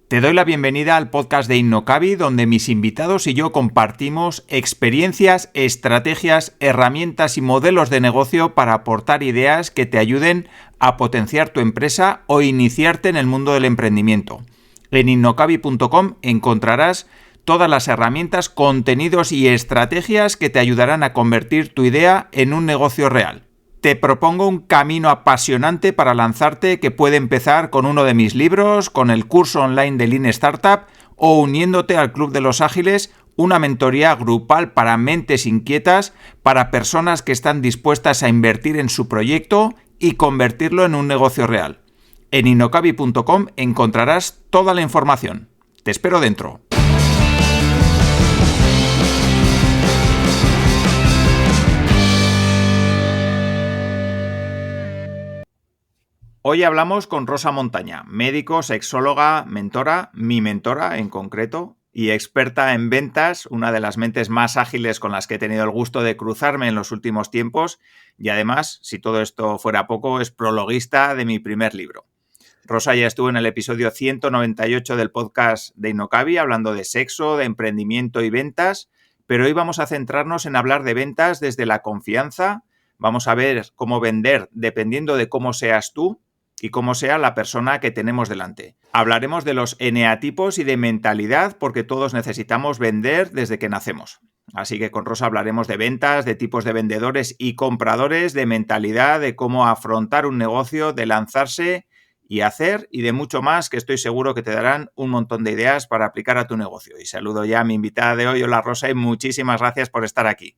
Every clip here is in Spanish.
Te doy la bienvenida al podcast de Innocabi, donde mis invitados y yo compartimos experiencias, estrategias, herramientas y modelos de negocio para aportar ideas que te ayuden a potenciar tu empresa o iniciarte en el mundo del emprendimiento. En innocabi.com encontrarás todas las herramientas, contenidos y estrategias que te ayudarán a convertir tu idea en un negocio real. Te propongo un camino apasionante para lanzarte que puede empezar con uno de mis libros, con el curso online de Lean Startup o uniéndote al Club de los Ágiles, una mentoría grupal para mentes inquietas, para personas que están dispuestas a invertir en su proyecto y convertirlo en un negocio real. En innocabi.com encontrarás toda la información. Te espero dentro. Hoy hablamos con Rosa Montaña, médico, sexóloga, mentora, mi mentora en concreto, y experta en ventas, una de las mentes más ágiles con las que he tenido el gusto de cruzarme en los últimos tiempos, y además, si todo esto fuera poco, es prologuista de mi primer libro. Rosa ya estuvo en el episodio 198 del podcast de Innocabi, hablando de sexo, de emprendimiento y ventas, pero hoy vamos a centrarnos en hablar de ventas desde la confianza. Vamos a ver cómo vender dependiendo de cómo seas tú y cómo sea la persona que tenemos delante. Hablaremos de los eneatipos y de mentalidad porque todos necesitamos vender desde que nacemos. Así que con Rosa hablaremos de ventas, de tipos de vendedores y compradores, de mentalidad, de cómo afrontar un negocio, de lanzarse y hacer y de mucho más que estoy seguro que te darán un montón de ideas para aplicar a tu negocio. Y saludo ya a mi invitada de hoy. Hola Rosa y muchísimas gracias por estar aquí.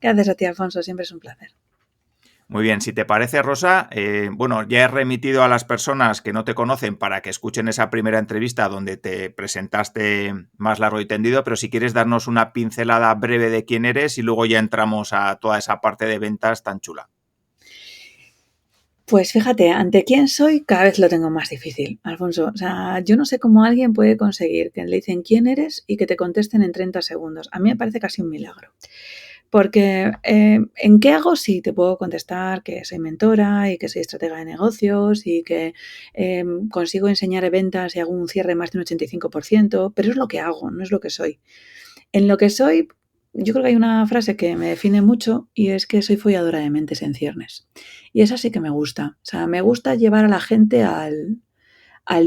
Gracias a ti, Alfonso, siempre es un placer. Muy bien, si te parece, Rosa, ya he remitido a las personas que no te conocen para que escuchen esa primera entrevista donde te presentaste más largo y tendido, pero si quieres darnos una pincelada breve de quién eres y luego ya entramos a toda esa parte de ventas tan chula. Pues fíjate, ante quién soy cada vez lo tengo más difícil, Alfonso. O sea, yo no sé cómo alguien puede conseguir que le dicen quién eres y que te contesten en 30 segundos. A mí me parece casi un milagro. Porque ¿en qué hago? Sí, te puedo contestar que soy mentora y que soy estratega de negocios y que consigo enseñar ventas y hago un cierre más de un 85%, pero es lo que hago, no es lo que soy. En lo que soy, yo creo que hay una frase que me define mucho y es que soy folladora de mentes en ciernes. Y esa sí que me gusta. O sea, me gusta llevar a la gente al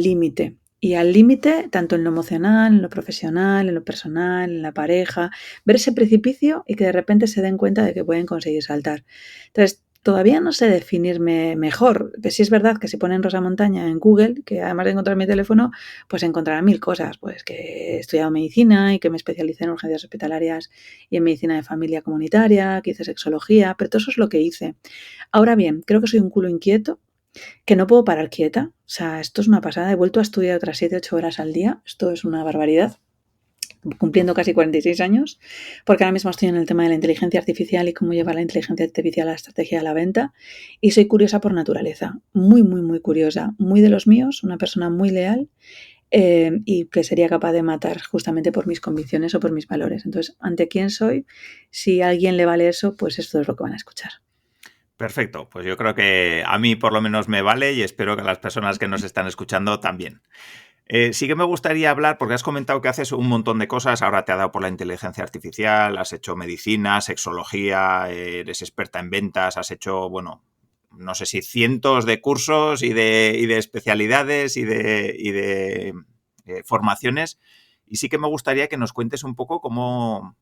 límite. Y al límite, tanto en lo emocional, en lo profesional, en lo personal, en la pareja, ver ese precipicio y que de repente se den cuenta de que pueden conseguir saltar. Entonces, todavía no sé definirme mejor, que sí es verdad que si ponen Rosa Montaña en Google, que además de encontrar mi teléfono, pues encontrarán 1000 cosas, pues que he estudiado medicina y que me especialicé en urgencias hospitalarias y en medicina de familia comunitaria, que hice sexología, pero todo eso es lo que hice. Ahora bien, creo que soy un culo inquieto, que no puedo parar quieta. O sea, esto es una pasada. He vuelto a estudiar otras 7-8 horas al día. Esto es una barbaridad. Cumpliendo casi 46 años, porque ahora mismo estoy en el tema de la inteligencia artificial y cómo llevar la inteligencia artificial a la estrategia de la venta. Y soy curiosa por naturaleza. Muy, muy, muy curiosa. Muy de los míos. Una persona muy leal. Y que sería capaz de matar justamente por mis convicciones o por mis valores. Entonces, ¿ante quién soy? Si a alguien le vale eso, pues esto es lo que van a escuchar. Perfecto, pues yo creo que a mí por lo menos me vale y espero que a las personas que nos están escuchando también. Sí que me gustaría hablar, porque has comentado que haces un montón de cosas, ahora te ha dado por la inteligencia artificial, has hecho medicina, sexología, eres experta en ventas, has hecho, bueno, no sé si cientos de cursos y de especialidades y de formaciones. Y sí que me gustaría que nos cuentes un poco cómo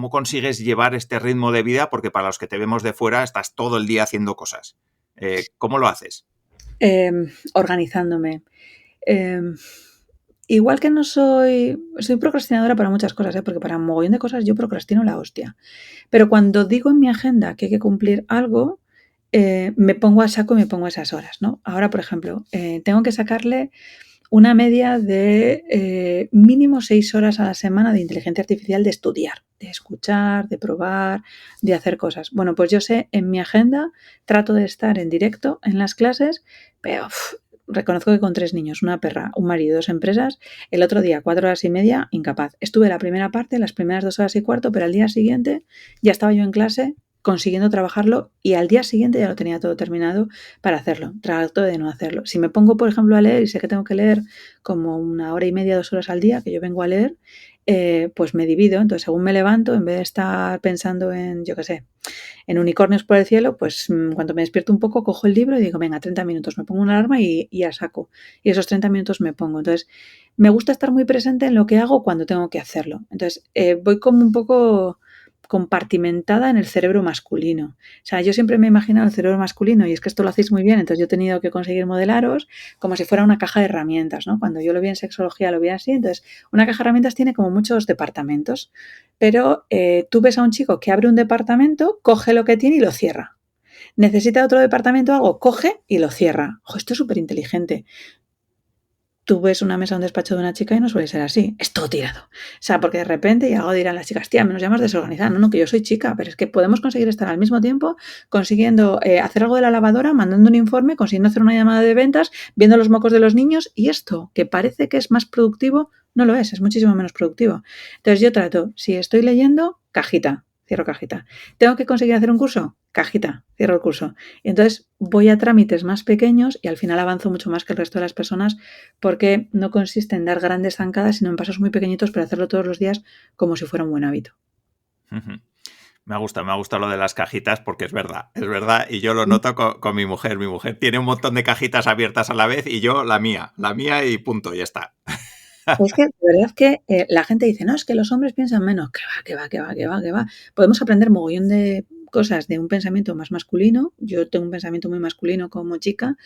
consigues llevar este ritmo de vida, porque para los que te vemos de fuera estás todo el día haciendo cosas. ¿Cómo lo haces? Organizándome. Igual que no soy procrastinadora para muchas cosas, porque para un mogollón de cosas yo procrastino la hostia. Pero cuando digo en mi agenda que hay que cumplir algo, me pongo a saco y me pongo esas horas, ¿no? Ahora, por ejemplo, tengo que sacarle una media de mínimo 6 horas a la semana de inteligencia artificial de estudiar, de escuchar, de probar, de hacer cosas. Bueno, pues yo sé, en mi agenda trato de estar en directo en las clases, pero reconozco que con 3 niños, una perra, un marido, 2 empresas, el otro día 4 horas y media, incapaz. Estuve la primera parte, las primeras 2 horas y cuarto, pero al día siguiente ya estaba yo en clase consiguiendo trabajarlo y al día siguiente ya lo tenía todo terminado para hacerlo. Trato de no hacerlo. Si me pongo, por ejemplo, a leer y sé que tengo que leer como 1 hora y media, 2 horas al día, que yo vengo a leer, pues me divido. Entonces, según me levanto, en vez de estar pensando en, yo qué sé, en unicornios por el cielo, pues cuando me despierto un poco, cojo el libro y digo, venga, 30 minutos, me pongo una alarma y ya saco. Y esos 30 minutos me pongo. Entonces, me gusta estar muy presente en lo que hago cuando tengo que hacerlo. Entonces, voy como un poco compartimentada en el cerebro masculino. O sea, yo siempre me he imaginado el cerebro masculino y es que esto lo hacéis muy bien, entonces yo he tenido que conseguir modelaros como si fuera una caja de herramientas, ¿no? Cuando yo lo vi en sexología lo vi así, entonces una caja de herramientas tiene como muchos departamentos, pero tú ves a un chico que abre un departamento, coge lo que tiene y lo cierra. Necesita otro departamento algo, coge y lo cierra. Ojo, esto es súper inteligente. Tú ves una mesa, un despacho de una chica y no suele ser así. Es todo tirado. O sea, porque de repente y algo dirán las chicas, tía, me nos llamas desorganizada. No, no, que yo soy chica, pero es que podemos conseguir estar al mismo tiempo consiguiendo hacer algo de la lavadora, mandando un informe, consiguiendo hacer una llamada de ventas, viendo los mocos de los niños y esto, que parece que es más productivo, no lo es muchísimo menos productivo. Entonces yo trato, si estoy leyendo, cajita, cierro cajita. ¿Tengo que conseguir hacer un curso? Cajita, cierro el curso. Y entonces voy a trámites más pequeños y al final avanzo mucho más que el resto de las personas porque no consiste en dar grandes zancadas, sino en pasos muy pequeñitos para hacerlo todos los días como si fuera un buen hábito. Me gusta lo de las cajitas porque es verdad, y yo lo noto con mi mujer. Mi mujer tiene un montón de cajitas abiertas a la vez y yo la mía y punto, ya está. Es que, de verdad que la gente dice, no, es que los hombres piensan menos. Que va. Podemos aprender mogollón de cosas de un pensamiento más masculino. Yo tengo un pensamiento muy masculino como chica,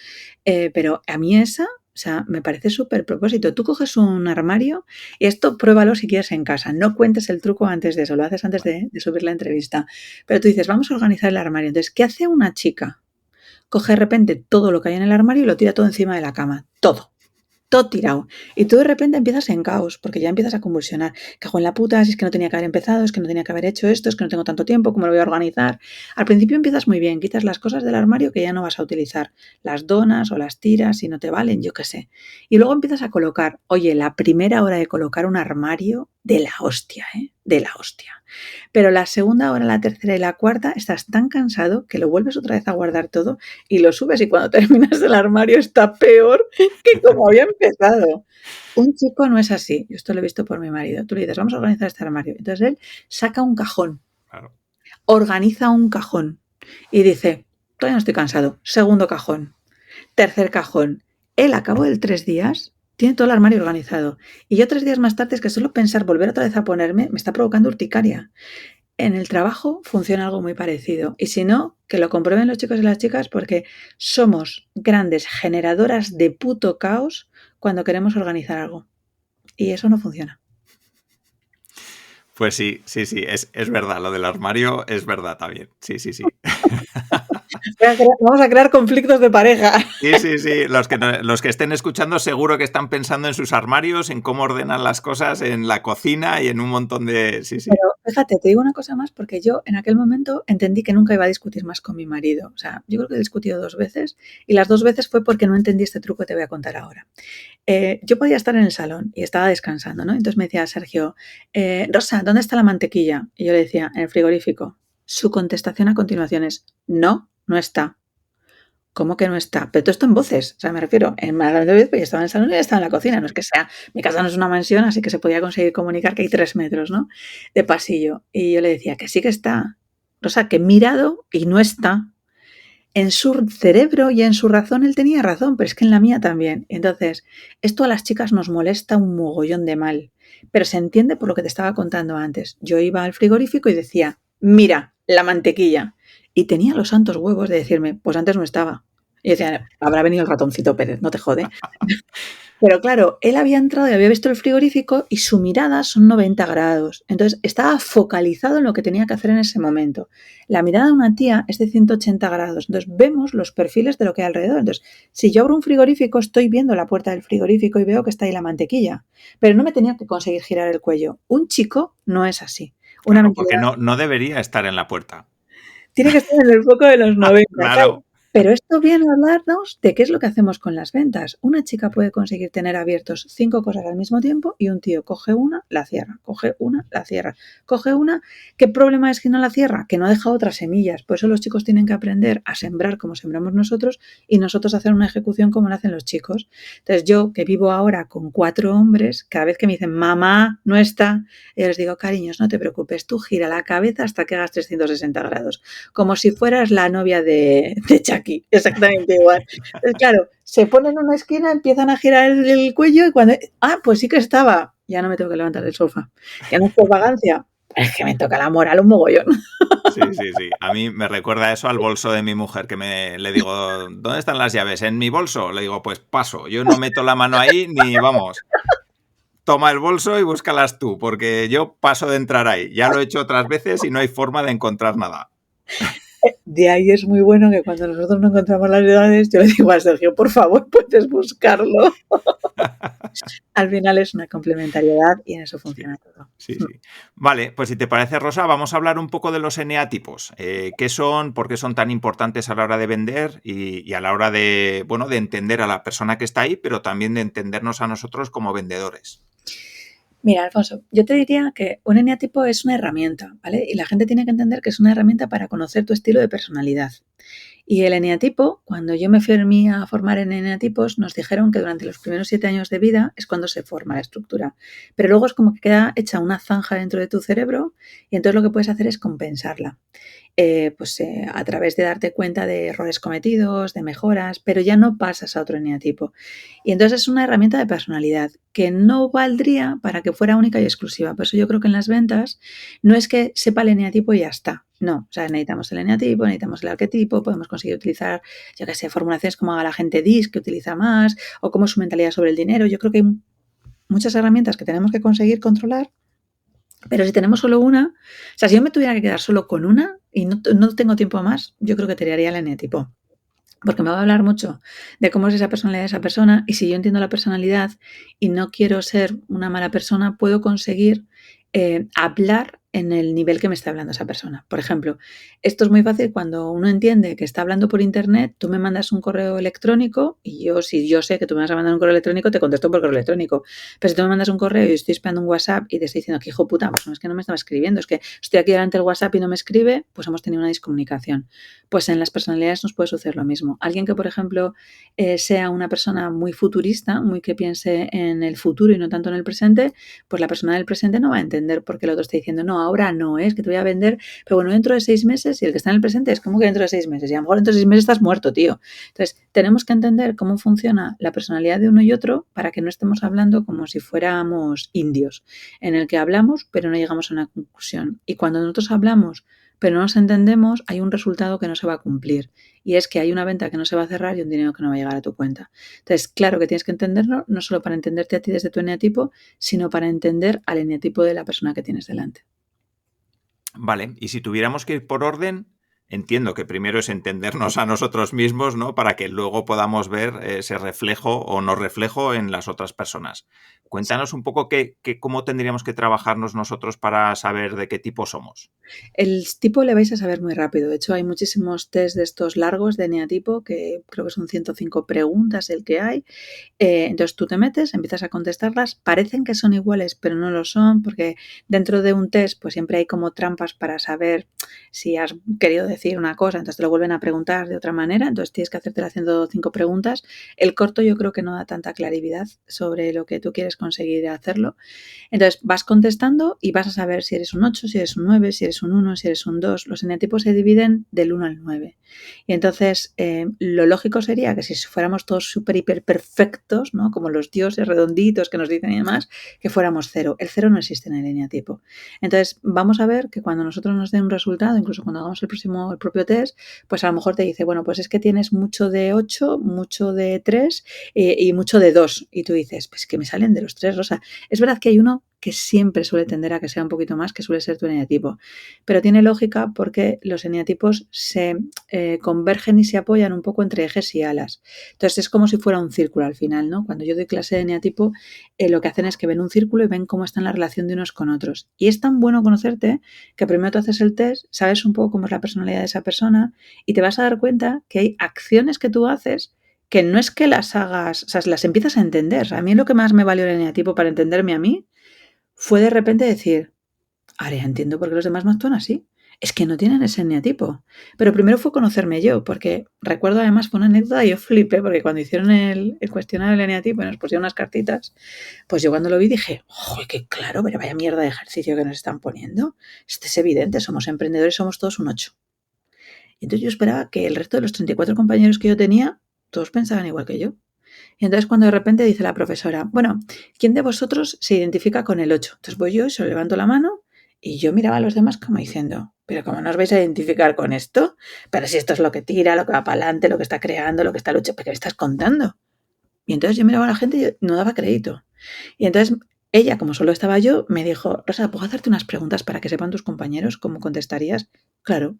pero a mí esa, o sea, me parece súper propósito. Tú coges un armario y esto pruébalo si quieres en casa. No cuentes el truco antes de eso, lo haces antes de subir la entrevista. Pero tú dices, vamos a organizar el armario. Entonces, ¿qué hace una chica? Coge de repente todo lo que hay en el armario y lo tira todo encima de la cama. Todo tirado. Y tú de repente empiezas en caos, porque ya empiezas a convulsionar. Cago en la puta, si es que no tenía que haber empezado, es que no tenía que haber hecho esto, es que no tengo tanto tiempo, ¿cómo lo voy a organizar? Al principio empiezas muy bien, quitas las cosas del armario que ya no vas a utilizar, las donas o las tiras si no te valen, yo qué sé. Y luego empiezas a colocar, oye, la primera hora de colocar un armario, de la hostia, ¿eh? De la hostia. Pero la segunda hora, la tercera y la cuarta estás tan cansado que lo vuelves otra vez a guardar todo y lo subes y cuando terminas el armario está peor que como había empezado. Un chico no es así. Yo esto lo he visto por mi marido. Tú le dices, vamos a organizar este armario. Entonces él saca un cajón, Claro. organiza un cajón y dice, todavía no estoy cansado. Segundo cajón, tercer cajón. Él a cabo de 3 días tiene todo el armario organizado. Y yo 3 días más tarde es que solo pensar volver otra vez a ponerme me está provocando urticaria. En el trabajo funciona algo muy parecido. Y si no, que lo comprueben los chicos y las chicas porque somos grandes generadoras de puto caos cuando queremos organizar algo. Y eso no funciona. Pues sí, es verdad, lo del armario es verdad también. Sí. Vamos a crear conflictos de pareja. Sí. Los que estén escuchando seguro que están pensando en sus armarios, en cómo ordenan las cosas en la cocina y en un montón de... Sí. Pero fíjate, te digo una cosa más, porque yo en aquel momento entendí que nunca iba a discutir más con mi marido. O sea, yo creo que he discutido 2 veces y las 2 veces fue porque no entendí este truco que te voy a contar ahora. Yo podía estar en el salón y estaba descansando, ¿no? Entonces me decía Sergio, Rosa, ¿dónde está la mantequilla? Y yo le decía, en el frigorífico. Su contestación a continuación es, no, no está. ¿Cómo que no está? Pero todo esto en voces, o sea, me refiero, en más de vez, pues yo estaba en el salón y él estaba en la cocina, no es que sea, mi casa no es una mansión, así que se podía conseguir comunicar que hay 3 metros, ¿no? De pasillo. Y yo le decía que sí que está. Rosa, que he mirado y no está. En su cerebro y en su razón él tenía razón, pero es que en la mía también. Entonces, esto a las chicas nos molesta un mogollón de mal, pero se entiende por lo que te estaba contando antes. Yo iba al frigorífico y decía, mira, la mantequilla. Y tenía los santos huevos de decirme, pues antes no estaba. Y decía, habrá venido el ratoncito Pérez, no te jode. Pero claro, él había entrado y había visto el frigorífico y su mirada son 90 grados. Entonces estaba focalizado en lo que tenía que hacer en ese momento. La mirada de una tía es de 180 grados. Entonces vemos los perfiles de lo que hay alrededor. Entonces, si yo abro un frigorífico, estoy viendo la puerta del frigorífico y veo que está ahí la mantequilla. Pero no me tenía que conseguir girar el cuello. Un chico no es así. Claro, porque no debería estar en la puerta. Tiene que estar en el foco de los 90. Claro. Pero esto viene a hablarnos de qué es lo que hacemos con las ventas. Una chica puede conseguir tener abiertos 5 cosas al mismo tiempo y un tío coge una, la cierra, coge una, la cierra, coge una. ¿Qué problema es que no la cierra? Que no deja otras semillas. Por eso los chicos tienen que aprender a sembrar como sembramos nosotros y nosotros hacer una ejecución como lo hacen los chicos. Entonces yo, que vivo ahora con 4 hombres, cada vez que me dicen, mamá, no está, yo les digo, cariños, no te preocupes, tú gira la cabeza hasta que hagas 360 grados, como si fueras la novia de Chucky, exactamente igual. Entonces, claro, se ponen en una esquina, empiezan a girar el cuello y cuando, pues sí que estaba, ya no me tengo que levantar del sofá. Que no es por vagancia, es que me toca la moral un mogollón. Sí, sí, sí. A mí me recuerda eso al bolso de mi mujer, que le digo, ¿dónde están las llaves? ¿En mi bolso? Le digo, pues paso. Yo no meto la mano ahí ni vamos. Toma el bolso y búscalas tú, porque yo paso de entrar ahí. Ya lo he hecho otras veces y no hay forma de encontrar nada. De ahí es muy bueno que cuando nosotros no encontramos las edades, yo le digo a Sergio, por favor, puedes buscarlo. Al final es una complementariedad y en eso funciona todo. Sí, sí. Vale, pues si te parece, Rosa, vamos a hablar un poco de los eneatipos. ¿Qué son? ¿Por qué son tan importantes a la hora de vender y a la hora de, bueno, de entender a la persona que está ahí, pero también de entendernos a nosotros como vendedores? Mira, Alfonso, yo te diría que un eneatipo es una herramienta, ¿vale? Y la gente tiene que entender que es una herramienta para conocer tu estilo de personalidad. Y el eneatipo, cuando yo me fui a formar en eneatipos, nos dijeron que durante los primeros 7 años de vida es cuando se forma la estructura. Pero luego es como que queda hecha una zanja dentro de tu cerebro y entonces lo que puedes hacer es compensarla. A través de darte cuenta de errores cometidos, de mejoras, pero ya no pasas a otro eneatipo. Y entonces es una herramienta de personalidad que no valdría para que fuera única y exclusiva. Por eso yo creo que en las ventas no es que sepa el eneatipo y ya está. No, o sea, necesitamos el eneatipo, necesitamos el arquetipo, podemos conseguir utilizar, yo qué sé, formulaciones como haga la gente DISC, que utiliza más, o como su mentalidad sobre el dinero. Yo creo que hay muchas herramientas que tenemos que conseguir controlar, pero si tenemos solo una, o sea, si yo me tuviera que quedar solo con una y no tengo tiempo más, yo creo que tiraría el eneatipo. Porque me va a hablar mucho de cómo es esa personalidad de esa persona y si yo entiendo la personalidad y no quiero ser una mala persona, puedo conseguir hablar en el nivel que me está hablando esa persona. Por ejemplo, esto es muy fácil cuando uno entiende que está hablando por internet, tú me mandas un correo electrónico y yo, si yo sé que tú me vas a mandar un correo electrónico, te contesto por correo electrónico. Pero si tú me mandas un correo y estoy esperando un WhatsApp y te estoy diciendo que hijo puta, pues no es que no me estaba escribiendo, es que estoy aquí delante del WhatsApp y no me escribe, pues hemos tenido una discomunicación. Pues en las personalidades nos puede suceder lo mismo. Alguien que, por ejemplo, sea una persona muy futurista, muy que piense en el futuro y no tanto en el presente, pues la persona del presente no va a entender por qué el otro está diciendo, no, ahora no, es que te voy a vender, pero bueno, dentro de 6 meses, y el que está en el presente es como que dentro de 6 meses, y a lo mejor dentro de 6 meses estás muerto, tío. Entonces, tenemos que entender cómo funciona la personalidad de uno y otro para que no estemos hablando como si fuéramos indios, en el que hablamos, pero no llegamos a una conclusión. Y cuando nosotros hablamos, pero no nos entendemos, hay un resultado que no se va a cumplir. Y es que hay una venta que no se va a cerrar y un dinero que no va a llegar a tu cuenta. Entonces, claro que tienes que entenderlo, no solo para entenderte a ti desde tu eneatipo, sino para entender al eneatipo de la persona que tienes delante. Vale, y si tuviéramos que ir por orden, entiendo que primero es entendernos a nosotros mismos, ¿no? Para que luego podamos ver ese reflejo o no reflejo en las otras personas. Cuéntanos un poco cómo tendríamos que trabajarnos nosotros para saber de qué tipo somos. El tipo le vais a saber muy rápido. De hecho, hay muchísimos test de estos largos de eneatipo, que creo que son 105 preguntas el que hay. Entonces tú te metes, empiezas a contestarlas. Parecen que son iguales, pero no lo son, porque dentro de un test pues siempre hay como trampas para saber si has querido decir una cosa, entonces te lo vuelven a preguntar de otra manera. Entonces tienes que hacerte las 105 preguntas. El corto yo creo que no da tanta claridad sobre lo que tú quieres conseguir hacerlo. Entonces vas contestando y vas a saber si eres un 8, si eres un 9, si eres un 1, si eres un 2. Los eneatipos se dividen del 1 al 9. Y entonces lo lógico sería que si fuéramos todos súper hiper perfectos, ¿no? Como los dioses redonditos que nos dicen y demás, que fuéramos 0. El 0 no existe en el eneatipo. Entonces vamos a ver que cuando nosotros nos den un resultado, incluso cuando hagamos el propio test, pues a lo mejor te dice, bueno, pues es que tienes mucho de 8, mucho de 3 y mucho de 2. Y tú dices, pues que me salen de los 3, Rosa. Es verdad que hay uno que siempre suele tender a que sea un poquito más, que suele ser tu eneatipo. Pero tiene lógica porque los eneatipos se convergen y se apoyan un poco entre ejes y alas. Entonces es como si fuera un círculo al final, ¿no? Cuando yo doy clase de eneatipo, lo que hacen es que ven un círculo y ven cómo está en la relación de unos con otros. Y es tan bueno conocerte que primero tú haces el test, sabes un poco cómo es la personalidad de esa persona y te vas a dar cuenta que hay acciones que tú haces que no es que las hagas, o sea, las empiezas a entender. O sea, a mí lo que más me valió el eneatipo para entenderme a mí fue de repente decir, ahora ya entiendo por qué los demás no actúan así. Es que no tienen ese eneatipo. Pero primero fue conocerme yo, porque recuerdo además, fue una anécdota y yo flipé, porque cuando hicieron el cuestionario del eneatipo y nos pusieron unas cartitas, pues yo cuando lo vi dije, ¡joder, qué claro! Pero vaya mierda de ejercicio que nos están poniendo. Esto es evidente, somos emprendedores, somos todos un 8. Y entonces yo esperaba que el resto de los 34 compañeros que yo tenía, todos pensaban igual que yo. Y entonces cuando de repente dice la profesora, bueno, ¿quién de vosotros se identifica con el 8? Entonces voy yo y se lo levanto la mano y yo miraba a los demás como diciendo, pero ¿cómo no os vais a identificar con esto? Pero si esto es lo que tira, lo que va para adelante, lo que está creando, lo que está luchando, ¿qué me estás contando? Y entonces yo miraba a la gente y yo no daba crédito. Y entonces ella, como solo estaba yo, me dijo, Rosa, ¿puedo hacerte unas preguntas para que sepan tus compañeros cómo contestarías? Claro,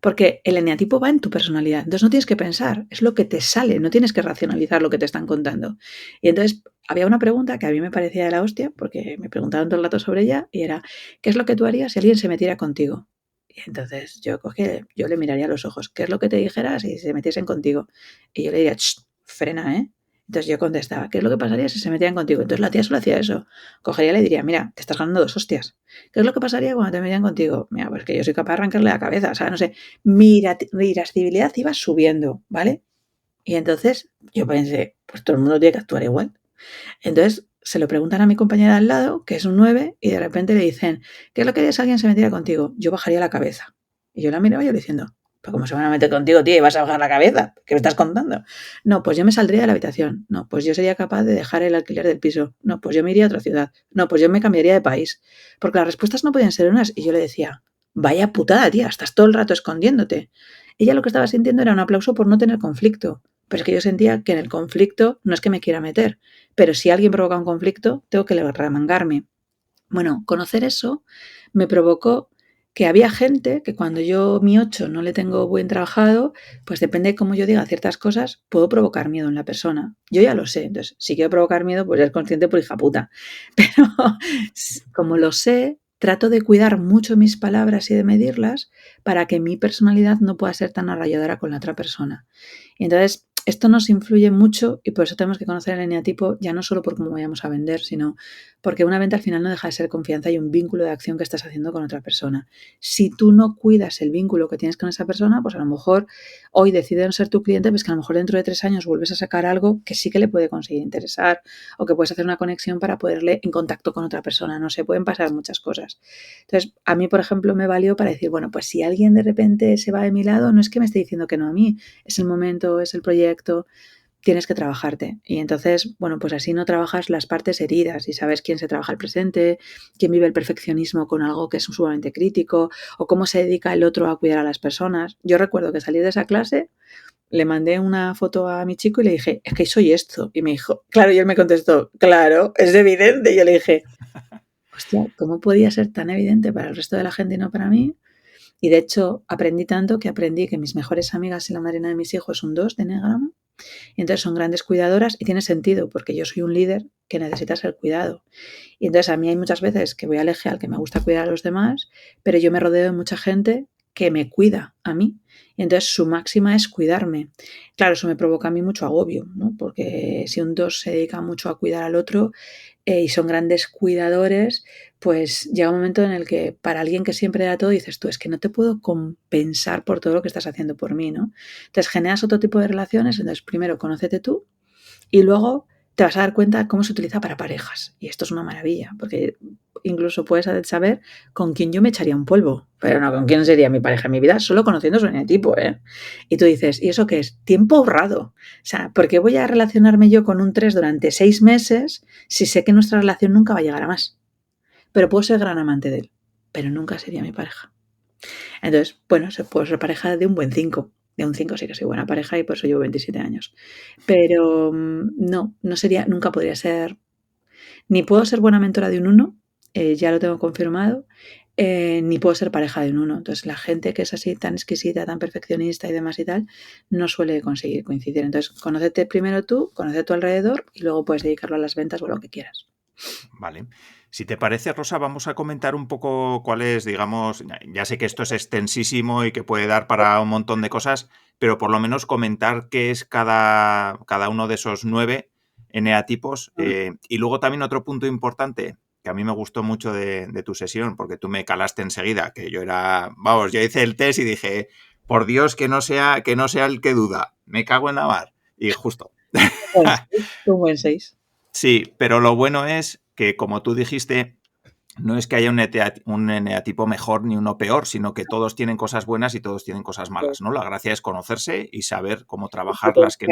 porque el eneatipo va en tu personalidad. Entonces no tienes que pensar, es lo que te sale, no tienes que racionalizar lo que te están contando. Y entonces había una pregunta que a mí me parecía de la hostia, porque me preguntaban todo el rato sobre ella, y era, ¿qué es lo que tú harías si alguien se metiera contigo? Y entonces yo le miraría a los ojos, ¿qué es lo que te dijera si se metiesen contigo? Y yo le diría, frena, ¿eh? Entonces yo contestaba, ¿qué es lo que pasaría si se metían contigo? Entonces la tía solo hacía eso. Cogería y le diría, mira, te estás ganando 2 hostias. ¿Qué es lo que pasaría cuando te metían contigo? Mira, pues que yo soy capaz de arrancarle la cabeza. O sea, no sé, mi irascibilidad iba subiendo, ¿vale? Y entonces yo pensé, pues todo el mundo tiene que actuar igual. Entonces se lo preguntan a mi compañera al lado, que es un 9, y de repente le dicen, ¿qué es lo que harías si alguien se metiera contigo? Yo bajaría la cabeza. Y yo la miraba y yo le diciendo, ¿pero cómo se van a meter contigo, tío, y vas a bajar la cabeza? ¿Qué me estás contando? No, pues yo me saldría de la habitación. No, pues yo sería capaz de dejar el alquiler del piso. No, pues yo me iría a otra ciudad. No, pues yo me cambiaría de país. Porque las respuestas no podían ser unas. Y yo le decía, vaya putada, tía, estás todo el rato escondiéndote. Ella lo que estaba sintiendo era un aplauso por no tener conflicto. Pero es que yo sentía que en el conflicto no es que me quiera meter, pero si alguien provoca un conflicto, tengo que remangarme. Bueno, conocer eso me provocó que había gente que cuando yo mi 8 no le tengo buen trabajado, pues depende de cómo yo diga ciertas cosas, puedo provocar miedo en la persona. Yo ya lo sé, entonces si quiero provocar miedo, pues es consciente por hija puta. Pero como lo sé, trato de cuidar mucho mis palabras y de medirlas para que mi personalidad no pueda ser tan arrolladora con la otra persona. Y entonces esto nos influye mucho y por eso tenemos que conocer el eneatipo ya no solo por cómo vayamos a vender, sino porque una venta al final no deja de ser confianza y un vínculo de acción que estás haciendo con otra persona. Si tú no cuidas el vínculo que tienes con esa persona, pues a lo mejor hoy decide no ser tu cliente, pues que a lo mejor dentro de 3 años vuelves a sacar algo que sí que le puede conseguir interesar o que puedes hacer una conexión para poderle en contacto con otra persona. No sé, pueden pasar muchas cosas. Entonces, a mí, por ejemplo, me valió para decir, bueno, pues si alguien de repente se va de mi lado, no es que me esté diciendo que no a mí, es el momento, es el proyecto, tienes que trabajarte. Y entonces, bueno, pues así no trabajas las partes heridas y sabes quién se trabaja el presente, quién vive el perfeccionismo con algo que es sumamente crítico o cómo se dedica el otro a cuidar a las personas. Yo recuerdo que salí de esa clase, le mandé una foto a mi chico y le dije, es que soy esto. Y me dijo, claro, y él me contestó, claro, es evidente. Y yo le dije, hostia, ¿cómo podía ser tan evidente para el resto de la gente y no para mí? Y de hecho, aprendí tanto que aprendí que mis mejores amigas y la madrina de mis hijos son 2 de Enneagrama. Y entonces son grandes cuidadoras y tiene sentido porque yo soy un líder que necesita ser cuidado. Y entonces a mí hay muchas veces que voy al eje al que me gusta cuidar a los demás, pero yo me rodeo de mucha gente que me cuida a mí. Y entonces su máxima es cuidarme. Claro, eso me provoca a mí mucho agobio, ¿no? Porque si un 2 se dedica mucho a cuidar al otro y son grandes cuidadores, pues llega un momento en el que para alguien que siempre da todo dices tú, es que no te puedo compensar por todo lo que estás haciendo por mí, ¿no? Entonces generas otro tipo de relaciones, entonces primero conócete tú y luego te vas a dar cuenta cómo se utiliza para parejas. Y esto es una maravilla, porque incluso puedes saber con quién yo me echaría un polvo, pero no con quién sería mi pareja en mi vida, solo conociendo su eneatipo, ¿eh? Y tú dices, ¿y eso qué es? Tiempo ahorrado. O sea, ¿por qué voy a relacionarme yo con un 3 durante 6 meses si sé que nuestra relación nunca va a llegar a más? Pero puedo ser gran amante de él, pero nunca sería mi pareja. Entonces, bueno, se puede ser pareja de un buen 5. De un 5 sí que soy buena pareja y por eso llevo 27 años. Pero no sería, nunca podría ser, ni puedo ser buena mentora de un 1, ya lo tengo confirmado, ni puedo ser pareja de un 1. Entonces, la gente que es así tan exquisita, tan perfeccionista y demás y tal, no suele conseguir coincidir. Entonces, conócete primero tú, conoce tu alrededor y luego puedes dedicarlo a las ventas o a lo que quieras. Vale. Si te parece, Rosa, vamos a comentar un poco cuál es, digamos, ya sé que esto es extensísimo y que puede dar para un montón de cosas, pero por lo menos comentar qué es cada uno de esos 9 eneatipos. Y luego también otro punto importante que a mí me gustó mucho de tu sesión, porque tú me calaste enseguida, que yo era, vamos, yo hice el test y dije, por Dios, que no sea el que duda, me cago en la mar. Y justo. Un buen 6. Sí, pero lo bueno es que, como tú dijiste, no es que haya un eneatipo mejor ni uno peor, sino que todos tienen cosas buenas y todos tienen cosas malas, ¿no? La gracia es conocerse y saber cómo trabajar las que...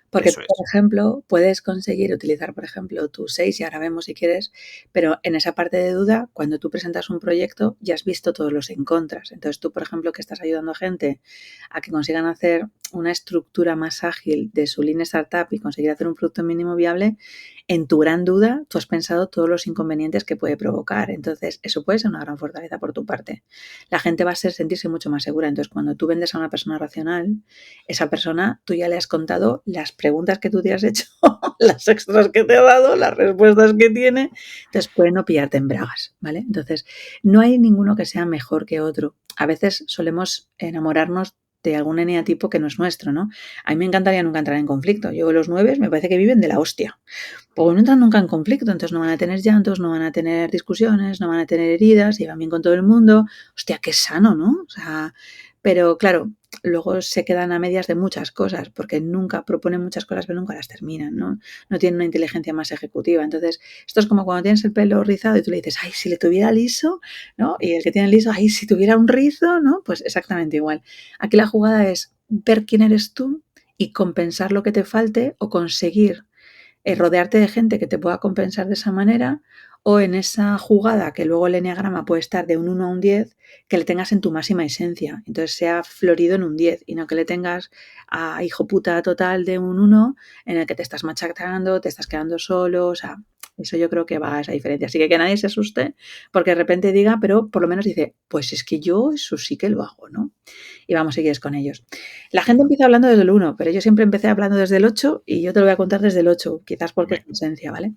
Porque tú, Eso por es. ejemplo, puedes conseguir utilizar, por ejemplo, tu 6 y ahora vemos si quieres, pero en esa parte de duda, cuando tú presentas un proyecto, ya has visto todos los en contras. Entonces tú, por ejemplo, que estás ayudando a gente a que consigan hacer una estructura más ágil de su línea startup y conseguir hacer un producto mínimo viable, en tu gran duda, tú has pensado todos los inconvenientes que puede provocar. Entonces, eso puede ser una gran fortaleza por tu parte. La gente va a sentirse mucho más segura. Entonces, cuando tú vendes a una persona racional, esa persona, tú ya le has contado las preguntas que tú te has hecho, las extras que te ha dado, las respuestas que tiene. Entonces, puede no pillarte en bragas, ¿vale? Entonces, no hay ninguno que sea mejor que otro. A veces solemos enamorarnos de algún eneatipo que no es nuestro, ¿no? A mí me encantaría nunca entrar en conflicto. Yo, los 9 me parece que viven de la hostia. Pues no entran nunca en conflicto, entonces no van a tener llantos, no van a tener discusiones, no van a tener heridas, y van bien con todo el mundo. Hostia, qué sano, ¿no? O sea, pero claro, luego se quedan a medias de muchas cosas, porque nunca proponen muchas cosas, pero nunca las terminan, ¿no? No tienen una inteligencia más ejecutiva. Entonces, esto es como cuando tienes el pelo rizado y tú le dices, ay, si le tuviera liso, ¿no? Y el que tiene liso, ay, si tuviera un rizo, ¿no? Pues exactamente igual. Aquí la jugada es ver quién eres tú y compensar lo que te falte o conseguir rodearte de gente que te pueda compensar de esa manera, o en esa jugada que luego el eneagrama puede estar de un 1 a un 10, que le tengas en tu máxima esencia. Entonces sea florido en un 10 y no que le tengas a hijo puta total de un 1 en el que te estás machacando, te estás quedando solo, o sea, eso yo creo que va a esa diferencia. Así que nadie se asuste porque de repente diga, pero por lo menos dice, pues es que yo eso sí que lo hago, ¿no? Y vamos, si quieres, con ellos. La gente empieza hablando desde el 1, pero yo siempre empecé hablando desde el 8 y yo te lo voy a contar desde el 8, quizás porque es esencia, ¿vale?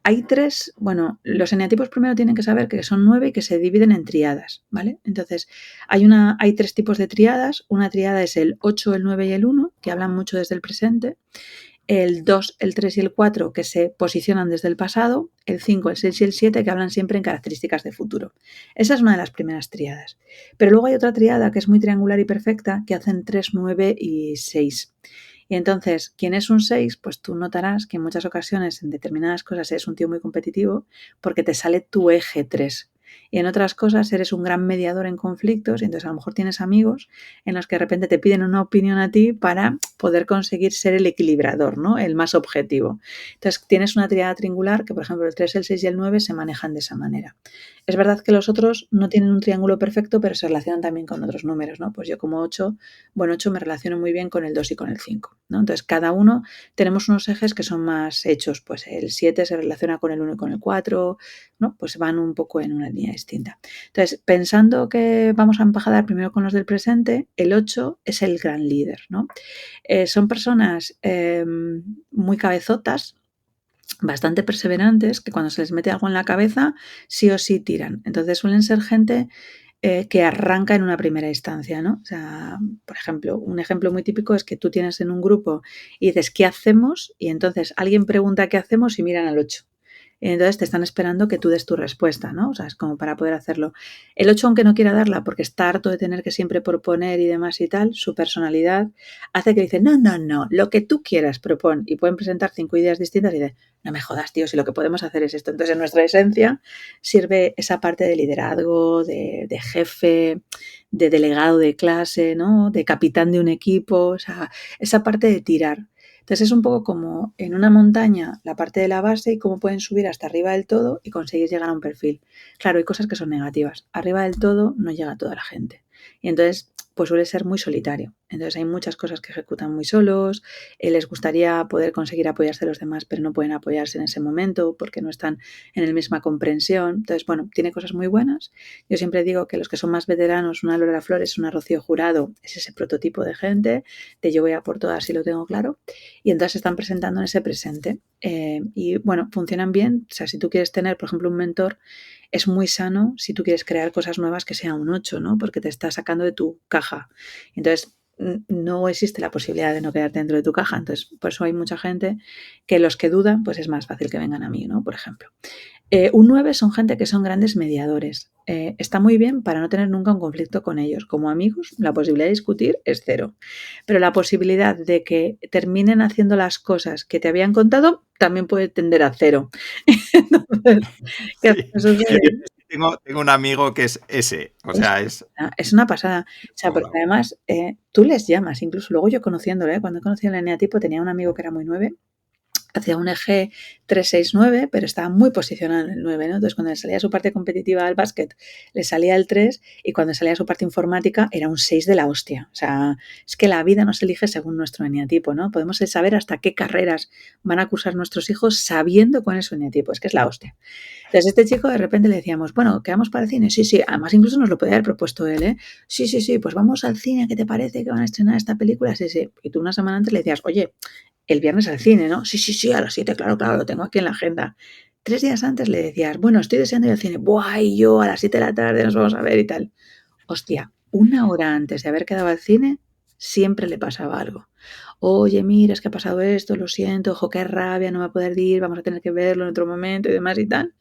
Hay 3, bueno, los eneatipos primero tienen que saber que son 9 y que se dividen en triadas, ¿vale? Entonces, hay 3 tipos de triadas. Una triada es el 8, el 9 y el 1, que hablan mucho desde el presente. El 2, el 3 y el 4, que se posicionan desde el pasado. El 5, el 6 y el 7, que hablan siempre en características de futuro. Esa es una de las primeras triadas. Pero luego hay otra triada que es muy triangular y perfecta, que hacen 3, 9 y 6. Y entonces, quien es un 6, pues tú notarás que en muchas ocasiones, en determinadas cosas, eres un tío muy competitivo porque te sale tu eje 3. Y en otras cosas eres un gran mediador en conflictos y entonces a lo mejor tienes amigos en los que de repente te piden una opinión a ti para poder conseguir ser el equilibrador, ¿no? El más objetivo. Entonces tienes una triada triangular que, por ejemplo, el 3, el 6 y el 9 se manejan de esa manera. Es verdad que los otros no tienen un triángulo perfecto, pero se relacionan también con otros números, ¿no? Pues yo como 8, bueno, 8 me relaciono muy bien con el 2 y con el 5, ¿no? Entonces cada uno tenemos unos ejes que son más hechos, pues el 7 se relaciona con el 1 y con el 4, ¿no? Pues van un poco en una línea distinta. Entonces, pensando que vamos a empajar primero con los del presente, el 8 es el gran líder, ¿no? Son personas muy cabezotas, bastante perseverantes, que cuando se les mete algo en la cabeza, sí o sí tiran. Entonces suelen ser gente que arranca en una primera instancia, ¿no? O sea, por ejemplo, un ejemplo muy típico es que tú tienes en un grupo y dices, ¿qué hacemos? Y entonces alguien pregunta qué hacemos y miran al 8. Y entonces te están esperando que tú des tu respuesta, ¿no? O sea, es como para poder hacerlo. El 8, aunque no quiera darla porque está harto de tener que siempre proponer y demás y tal, su personalidad hace que dice, no, no, no, lo que tú quieras propon. Y pueden presentar 5 ideas distintas y dice, no me jodas, tío, si lo que podemos hacer es esto. Entonces, en nuestra esencia sirve esa parte de liderazgo, de jefe, de delegado de clase, ¿no? De capitán de un equipo, o sea, esa parte de tirar. Entonces es un poco como en una montaña la parte de la base y cómo pueden subir hasta arriba del todo y conseguir llegar a un perfil. Claro, hay cosas que son negativas. Arriba del todo no llega toda la gente. Y entonces, pues suele ser muy solitario. Entonces hay muchas cosas que ejecutan muy solos, les gustaría poder conseguir apoyarse a los demás, pero no pueden apoyarse en ese momento porque no están en la misma comprensión. Entonces, bueno, tiene cosas muy buenas. Yo siempre digo que los que son más veteranos, una Lola Flores, una Rocío Jurado, es ese prototipo de gente, de yo voy a por todas si lo tengo claro, y entonces se están presentando en ese presente. Y bueno, funcionan bien. O sea, si tú quieres tener, por ejemplo, un mentor, es muy sano si tú quieres crear cosas nuevas que sea un 8, ¿no? Porque te está sacando de tu caja. Entonces, no existe la posibilidad de no quedarte dentro de tu caja. Entonces, por eso hay mucha gente que los que dudan, pues es más fácil que vengan a mí, ¿no? Por ejemplo. Un 9 son gente que son grandes mediadores. Está muy bien para no tener nunca un conflicto con ellos. Como amigos, la posibilidad de discutir es cero. Pero la posibilidad de que terminen haciendo las cosas que te habían contado también puede tender a cero. Entonces, ¿qué Sí. sucede? Tengo un amigo que es ese, o sea, es... Es una pasada. O sea, porque además tú les llamas, incluso luego yo conociéndole, cuando he conocido el eneatipo, tenía un amigo que era muy 9, hacía un eje 369, pero estaba muy posicionado en el 9, ¿no? Entonces, cuando le salía su parte competitiva al básquet, le salía el 3, y cuando salía su parte informática, era un 6 de la hostia. O sea, es que la vida nos elige según nuestro eneatipo, ¿no? Podemos saber hasta qué carreras van a cursar nuestros hijos sabiendo cuál es su eneatipo. Es que es la hostia. Entonces, este chico de repente le decíamos, bueno, ¿quedamos para el cine? Sí, sí, además incluso nos lo podía haber propuesto él, ¿eh? Sí, sí, sí, pues vamos al cine, ¿qué te parece que van a estrenar esta película? Sí, sí. Y tú una semana antes le decías, oye, el viernes al cine, ¿no? Sí, sí, sí, a las 7, claro, claro, lo tengo aquí en la agenda. 3 días antes le decías, bueno, estoy deseando ir al cine. Buah, y yo a las 7 de la tarde nos vamos a ver y tal. Hostia, una hora antes de haber quedado al cine, siempre le pasaba algo. Oye, mira, es que ha pasado esto, lo siento, ojo, qué rabia, no va a poder ir, vamos a tener que verlo en otro momento y demás y tal.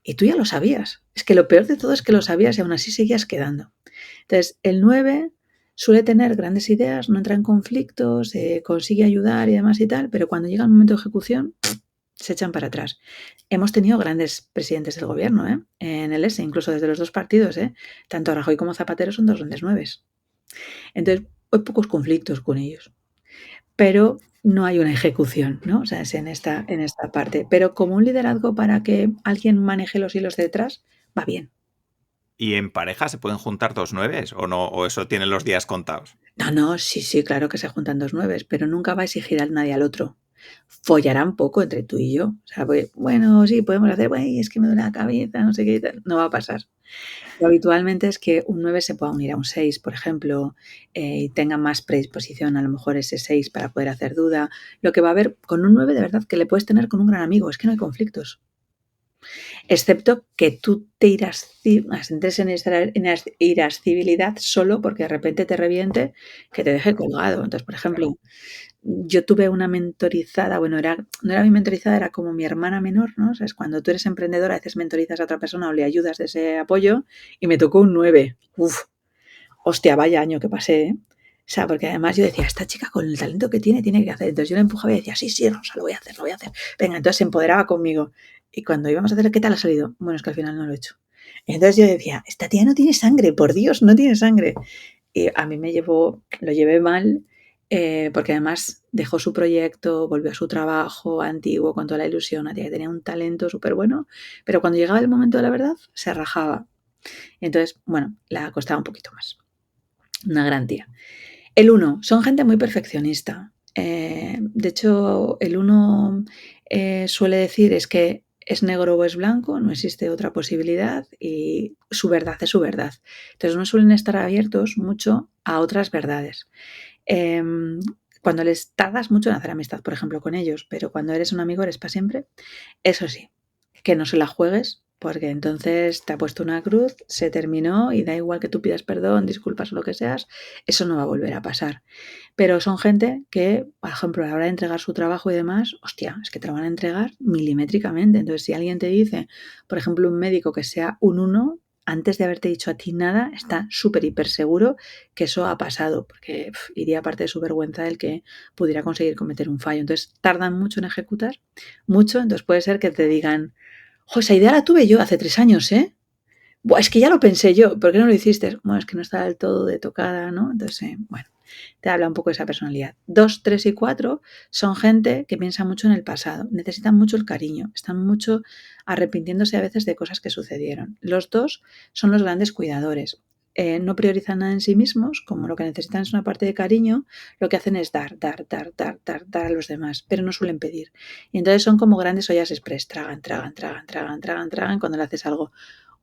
Y tú ya lo sabías. Es que lo peor de todo es que lo sabías y aún así seguías quedando. Entonces, el 9 suele tener grandes ideas, no entra en conflictos, consigue ayudar y demás y tal, pero cuando llega el momento de ejecución, se echan para atrás. Hemos tenido grandes presidentes del gobierno, en el S, incluso desde los dos partidos, tanto Rajoy como Zapatero son dos grandes 9. Entonces, hay pocos conflictos con ellos, pero no hay una ejecución, ¿no? O sea, es en esta parte. Pero como un liderazgo para que alguien maneje los hilos de detrás, va bien. ¿Y en pareja se pueden juntar dos nueves o no? ¿O eso tienen los días contados? No, no, sí, sí, claro que se juntan dos 9, pero nunca va a exigir a nadie al otro. Follarán poco entre tú y yo. O sea, bueno, sí, podemos hacer, bueno, es que me duele la cabeza, no sé qué, tal. No va a pasar. Lo habitualmente es que un 9 se pueda unir a un 6, por ejemplo, y tenga más predisposición a lo mejor ese 6 para poder hacer duda. Lo que va a haber con un 9 de verdad que le puedes tener con un gran amigo, es que no hay conflictos. Excepto que tú te entres en irascibilidad solo porque de repente te reviente, que te deje colgado. Entonces, por ejemplo, yo tuve una mentorizada, bueno, no era mi mentorizada, era como mi hermana menor, ¿no? O sea, es cuando tú eres emprendedora, a veces mentorizas a otra persona o le ayudas de ese apoyo, y me tocó un 9. Uf, hostia, vaya año que pasé, ¿eh? O sea, porque además yo decía, esta chica con el talento que tiene que hacer. Entonces yo la empujaba y decía, sí, sí, Rosa, lo voy a hacer, lo voy a hacer. Venga, entonces se empoderaba conmigo. Y cuando íbamos a hacer, ¿qué tal ha salido? Bueno, es que al final no lo he hecho. Entonces yo decía, esta tía no tiene sangre, por Dios, no tiene sangre. Y a mí lo llevé mal, porque además dejó su proyecto, volvió a su trabajo antiguo con toda la ilusión, una tía que tenía un talento súper bueno, pero cuando llegaba el momento de la verdad, se rajaba. Entonces, bueno, la costaba un poquito más. Una gran tía. El 1, son gente muy perfeccionista. De hecho, el 1 suele decir es que es negro o es blanco, no existe otra posibilidad y su verdad es su verdad. Entonces no suelen estar abiertos mucho a otras verdades. Cuando les tardas mucho en hacer amistad, por ejemplo, con ellos, pero cuando eres un amigo eres para siempre, eso sí, que no se la juegues, porque entonces te ha puesto una cruz, se terminó y da igual que tú pidas perdón, disculpas o lo que seas, eso no va a volver a pasar. Pero son gente que, por ejemplo, a la hora de entregar su trabajo y demás, hostia, es que te lo van a entregar milimétricamente. Entonces, si alguien te dice, por ejemplo, un médico que sea un 1, antes de haberte dicho a ti nada, está súper hiper seguro que eso ha pasado, porque iría parte de su vergüenza el que pudiera conseguir cometer un fallo. Entonces, tardan mucho en ejecutar, mucho, entonces puede ser que te digan, jo, esa idea la tuve yo hace 3 años, ¿eh? Buah, es que ya lo pensé yo, ¿por qué no lo hiciste? Bueno, es que no está del todo de tocada, ¿no? Entonces, bueno, te habla un poco de esa personalidad. 2, 3 y 4 son gente que piensa mucho en el pasado, necesitan mucho el cariño, están mucho arrepintiéndose a veces de cosas que sucedieron. Los 2 son los grandes cuidadores. no priorizan nada en sí mismos, como lo que necesitan es una parte de cariño, lo que hacen es dar a los demás, pero no suelen pedir. Y entonces son como grandes ollas express, tragan cuando le haces algo.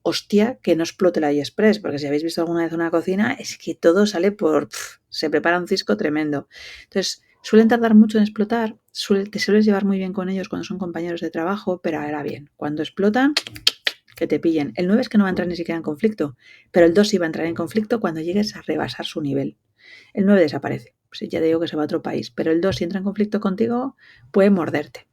Hostia, que no explote la express, porque si habéis visto alguna vez una cocina, es que todo sale se prepara un cisco tremendo. Entonces, suelen tardar mucho en explotar, te sueles llevar muy bien con ellos cuando son compañeros de trabajo, pero ahora bien, cuando explotan, que te pillen. El 9 es que no va a entrar ni siquiera en conflicto, pero el 2 sí va a entrar en conflicto cuando llegues a rebasar su nivel. El 9 desaparece, pues ya te digo que se va a otro país, pero el 2 si entra en conflicto contigo puede morderte.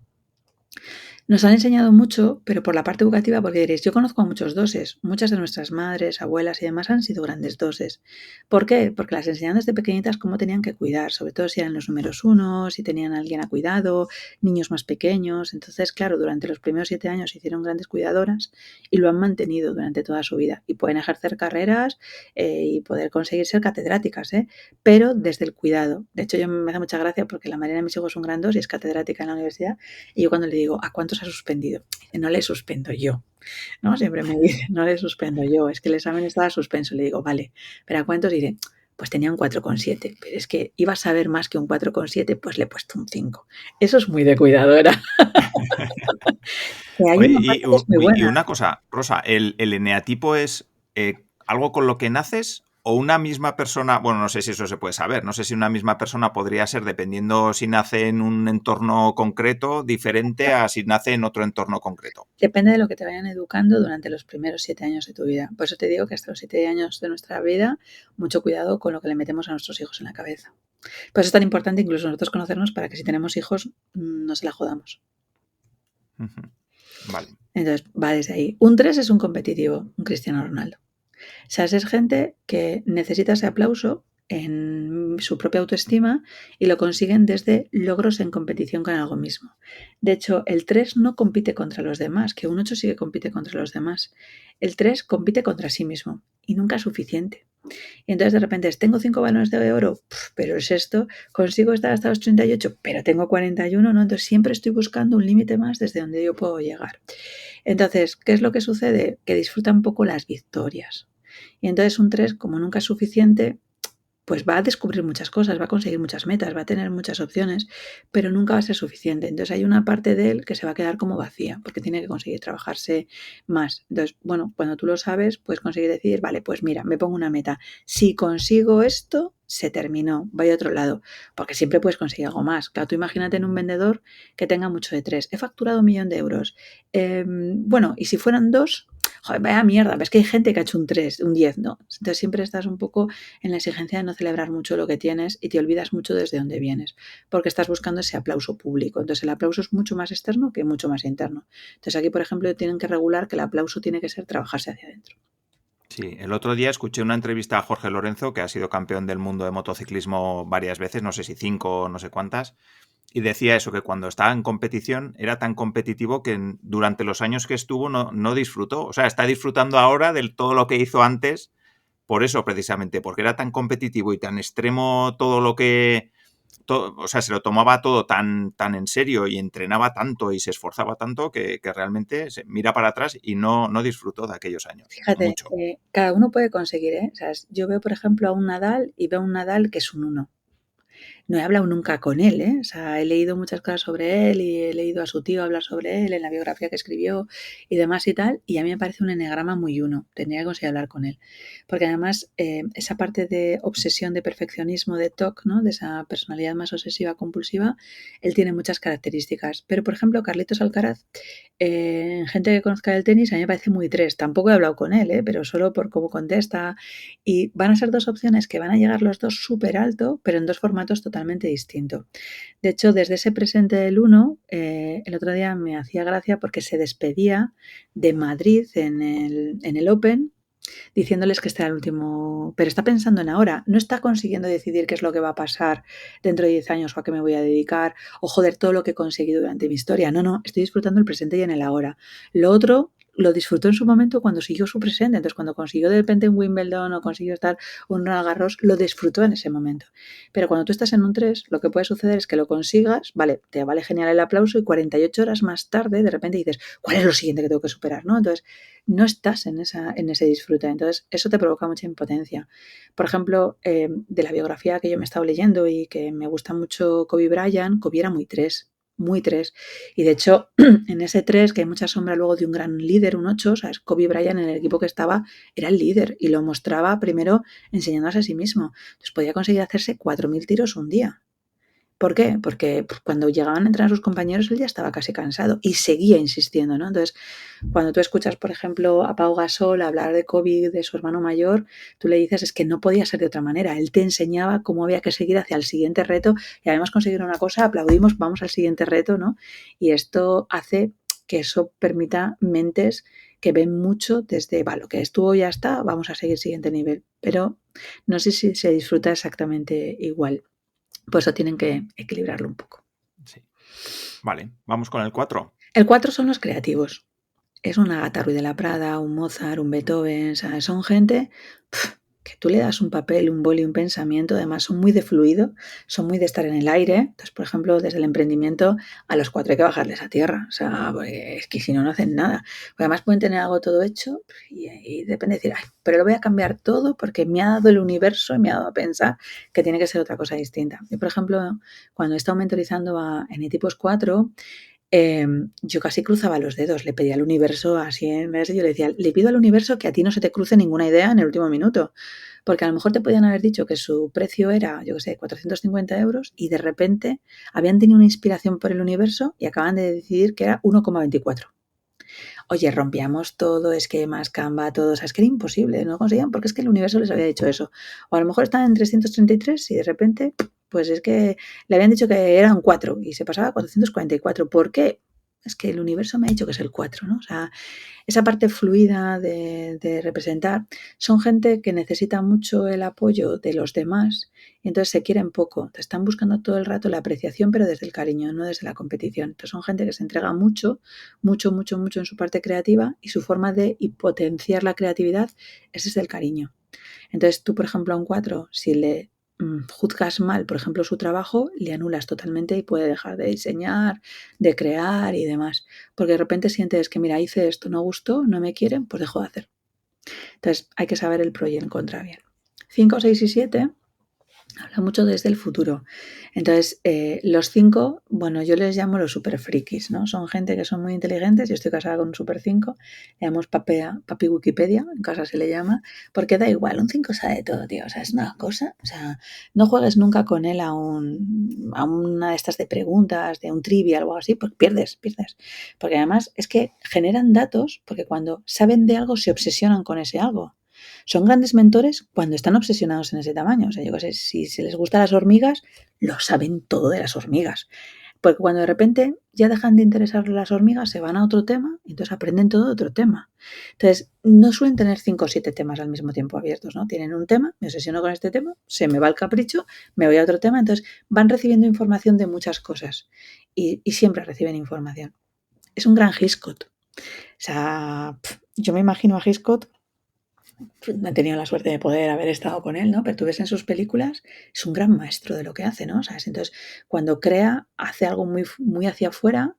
Nos han enseñado mucho, pero por la parte educativa, porque diréis, yo conozco a muchos doses, muchas de nuestras madres, abuelas y demás han sido grandes doses. ¿Por qué? Porque las enseñaban desde pequeñitas cómo tenían que cuidar, sobre todo si eran los números uno, si tenían a alguien a cuidado, niños más pequeños. Entonces, claro, durante los primeros 7 años se hicieron grandes cuidadoras y lo han mantenido durante toda su vida. Y pueden ejercer carreras y poder conseguir ser catedráticas, pero desde el cuidado. De hecho, yo me hace mucha gracia porque la Mariana de mis hijos son grandes y es catedrática en la universidad. Y yo cuando le digo, ¿a cuántos ha suspendido? No le suspendo yo, ¿no? Siempre me dice, no le suspendo yo, es que el examen estaba suspenso. Le digo, vale, ¿pero a cuántos? Dice, pues tenía un 4,7, pero es que iba a saber más que un 4,7, pues le he puesto un 5. Eso es muy de cuidadora. Que hay Oye, una parte que es muy y buena. una cosa, Rosa, ¿el eneatipo es algo con lo que naces o una misma persona? Bueno, no sé si eso se puede saber, no sé si una misma persona podría ser, dependiendo si nace en un entorno concreto, diferente a si nace en otro entorno concreto. Depende de lo que te vayan educando durante los primeros 7 años de tu vida. Por eso te digo que hasta los 7 años de nuestra vida, mucho cuidado con lo que le metemos a nuestros hijos en la cabeza. Por eso es tan importante incluso nosotros conocernos para que si tenemos hijos no se la jodamos. Vale. Entonces, va desde ahí. Un 3 es un competitivo, un Cristiano Ronaldo. O sea, es gente que necesita ese aplauso en su propia autoestima y lo consiguen desde logros en competición con algo mismo. De hecho, el 3 no compite contra los demás, que un 8 sí que compite contra los demás. El 3 compite contra sí mismo y nunca es suficiente. Y entonces de repente tengo 5 balones de oro, pero el sexto, consigo estar hasta los 38, pero tengo 41, ¿no? Entonces siempre estoy buscando un límite más desde donde yo puedo llegar. Entonces, ¿qué es lo que sucede? Que disfruta un poco las victorias. Y entonces un 3, como nunca es suficiente, pues va a descubrir muchas cosas, va a conseguir muchas metas, va a tener muchas opciones, pero nunca va a ser suficiente. Entonces hay una parte de él que se va a quedar como vacía, porque tiene que conseguir trabajarse más. Entonces, bueno, cuando tú lo sabes, puedes conseguir decir, vale, pues mira, me pongo una meta. Si consigo esto, se terminó, voy a otro lado, porque siempre puedes conseguir algo más. Claro, tú imagínate en un vendedor que tenga mucho de 3. He facturado 1.000.000 de euros. Bueno, y si fueran 2, joder, vaya mierda, ves que hay gente que ha hecho un 3, un 10, ¿no? Entonces siempre estás un poco en la exigencia de no celebrar mucho lo que tienes y te olvidas mucho desde dónde vienes, porque estás buscando ese aplauso público. Entonces el aplauso es mucho más externo que mucho más interno. Entonces aquí, por ejemplo, tienen que regular que el aplauso tiene que ser trabajarse hacia adentro. Sí, el otro día escuché una entrevista a Jorge Lorenzo, que ha sido campeón del mundo de motociclismo varias veces, no sé si 5 o no sé cuántas, y decía eso, que cuando estaba en competición era tan competitivo que durante los años que estuvo no disfrutó. O sea, está disfrutando ahora de todo lo que hizo antes, por eso precisamente, porque era tan competitivo y tan extremo todo lo que... o sea, se lo tomaba todo tan en serio y entrenaba tanto y se esforzaba tanto que realmente se mira para atrás y no disfrutó de aquellos años. Fíjate, Mucho. cada uno puede conseguir, ¿eh? O sea, yo veo, por ejemplo, a un Nadal y veo a un Nadal que es un 1. No he hablado nunca con él, ¿eh? O sea, he leído muchas cosas sobre él y he leído a su tío hablar sobre él en la biografía que escribió y demás y tal, y a mí me parece un enegrama muy uno. Tendría que conseguir hablar con él. Porque además, esa parte de obsesión, de perfeccionismo, de TOC, ¿no? De esa personalidad más obsesiva, compulsiva, él tiene muchas características. Pero, por ejemplo, Carlitos Alcaraz, gente que conozca el tenis, a mí me parece muy 3. Tampoco he hablado con él, pero solo por cómo contesta. Y van a ser dos opciones que van a llegar los dos súper alto, pero en dos formatos totalmente distintos. De hecho, desde ese presente del 1, el otro día me hacía gracia porque se despedía de Madrid en el Open, diciéndoles que este era el último, pero está pensando en ahora, no está consiguiendo decidir qué es lo que va a pasar dentro de 10 años o a qué me voy a dedicar, o joder todo lo que he conseguido durante mi historia. No, estoy disfrutando el presente y en el ahora. Lo otro lo disfrutó en su momento cuando siguió su presente. Entonces, cuando consiguió de repente un Wimbledon o consiguió estar un Roland Garros, lo disfrutó en ese momento. Pero cuando tú estás en un 3, lo que puede suceder es que lo consigas, vale, te vale genial el aplauso y 48 horas más tarde de repente dices, ¿cuál es lo siguiente que tengo que superar? ¿No? Entonces, no estás en ese disfrute. Entonces, eso te provoca mucha impotencia. Por ejemplo, de la biografía que yo me he estado leyendo y que me gusta mucho Kobe Bryant, Kobe era muy 3, muy 3. Y de hecho, en ese 3, que hay mucha sombra luego de un gran líder, un 8, ¿sabes? Kobe Bryant en el equipo que estaba era el líder y lo mostraba primero enseñándose a sí mismo. Entonces podía conseguir hacerse 4.000 tiros un día. ¿Por qué? Porque cuando llegaban a entrar sus compañeros él ya estaba casi cansado y seguía insistiendo, ¿no? Entonces, cuando tú escuchas, por ejemplo, a Pau Gasol hablar de Kobe, de su hermano mayor, tú le dices es que no podía ser de otra manera. Él te enseñaba cómo había que seguir hacia el siguiente reto y además conseguir una cosa, aplaudimos, vamos al siguiente reto, ¿no? Y esto hace que eso permita mentes que ven mucho desde, va, lo que estuvo ya está, vamos a seguir siguiente nivel. Pero no sé si se disfruta exactamente igual. Por eso tienen que equilibrarlo un poco. Sí. Vale, vamos con el 4. El 4 son los creativos. Es un Agatha Ruiz de la Prada, un Mozart, un Beethoven, ¿sabes? Son gente que tú le das un papel, un boli, un pensamiento, además son muy de fluido, son muy de estar en el aire. Entonces, por ejemplo, desde el emprendimiento a los 4 hay que bajarles a tierra, o sea, es que si no, no hacen nada. Además pueden tener algo todo hecho y depende de decir, ay, pero lo voy a cambiar todo porque me ha dado el universo y me ha dado a pensar que tiene que ser otra cosa distinta. Yo, por ejemplo, cuando he estado mentorizando en Etipos 4, yo casi cruzaba los dedos, le pedía al universo así en vez de yo le decía, le pido al universo que a ti no se te cruce ninguna idea en el último minuto, porque a lo mejor te podían haber dicho que su precio era, yo qué sé, 450 euros y de repente habían tenido una inspiración por el universo y acaban de decidir que era 1,24. Oye, rompíamos todo, esquemas, Canva, todo, o sea, es que era imposible, no conseguían porque es que el universo les había dicho eso. O a lo mejor estaban en 333 y de repente, pues es que le habían dicho que eran 4 y se pasaba a 444. ¿Por qué? Es que el universo me ha dicho que es el 4, ¿no? O sea, esa parte fluida de representar, son gente que necesita mucho el apoyo de los demás y entonces se quieren poco, te están buscando todo el rato la apreciación pero desde el cariño, no desde la competición. Entonces son gente que se entrega mucho, mucho, mucho, mucho en su parte creativa y su forma de potenciar la creatividad es desde el cariño. Entonces tú, por ejemplo, a un 4, si le juzgas mal, por ejemplo, su trabajo, le anulas totalmente y puede dejar de diseñar, de crear y demás. Porque de repente sientes que, mira, hice esto, no gustó, no me quieren, pues dejo de hacer. Entonces hay que saber el pro y el contra bien. 5, 6 y 7 habla mucho desde el futuro. Entonces, los 5, bueno, yo les llamo los super frikis, ¿no? Son gente que son muy inteligentes. Yo estoy casada con un super 5, le llamamos papi Wikipedia, en casa se le llama, porque da igual, un 5 sabe de todo, tío. O sea, es una cosa, o sea, no juegues nunca con él a una de estas de preguntas, de un trivia, algo así, porque pierdes. Porque además es que generan datos, porque cuando saben de algo se obsesionan con ese algo. Son grandes mentores cuando están obsesionados en ese tamaño. O sea, yo qué sé, si se les gustan las hormigas, lo saben todo de las hormigas. Porque cuando de repente ya dejan de interesarles las hormigas, se van a otro tema y entonces aprenden todo de otro tema. Entonces, no suelen tener 5 o 7 temas al mismo tiempo abiertos, ¿no? Tienen un tema, me obsesiono con este tema, se me va el capricho, me voy a otro tema, entonces van recibiendo información de muchas cosas y siempre reciben información. Es un gran Hitchcock. O sea, yo me imagino a Hitchcock, no he tenido la suerte de poder haber estado con él, ¿no? Pero tú ves en sus películas, es un gran maestro de lo que hace, ¿no? ¿Sabes? Entonces, cuando crea, hace algo muy, muy hacia afuera,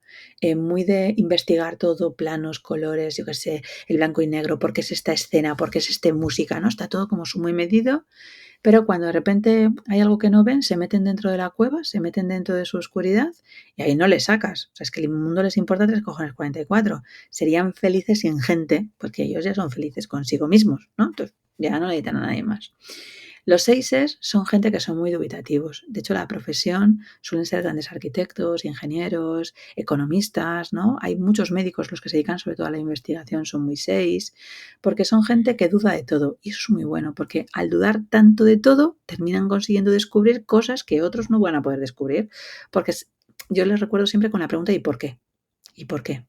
muy de investigar todo, planos, colores, yo qué sé, el blanco y negro, por qué es esta escena, por qué es esta música, ¿no? Está todo como muy medido, pero cuando de repente hay algo que no ven, se meten dentro de la cueva, se meten dentro de su oscuridad y ahí no les sacas. O sea, es que el mundo les importa 3 cojones 44. Serían felices sin gente, porque ellos ya son felices consigo mismos, ¿no? Entonces ya no necesitan a nadie más. Los seises son gente que son muy dubitativos. De hecho, la profesión suelen ser grandes arquitectos, ingenieros, economistas, ¿no? Hay muchos médicos, los que se dedican sobre todo a la investigación son muy seis, porque son gente que duda de todo. Y eso es muy bueno, porque al dudar tanto de todo, terminan consiguiendo descubrir cosas que otros no van a poder descubrir. Porque yo les recuerdo siempre con la pregunta ¿y por qué? ¿Y por qué?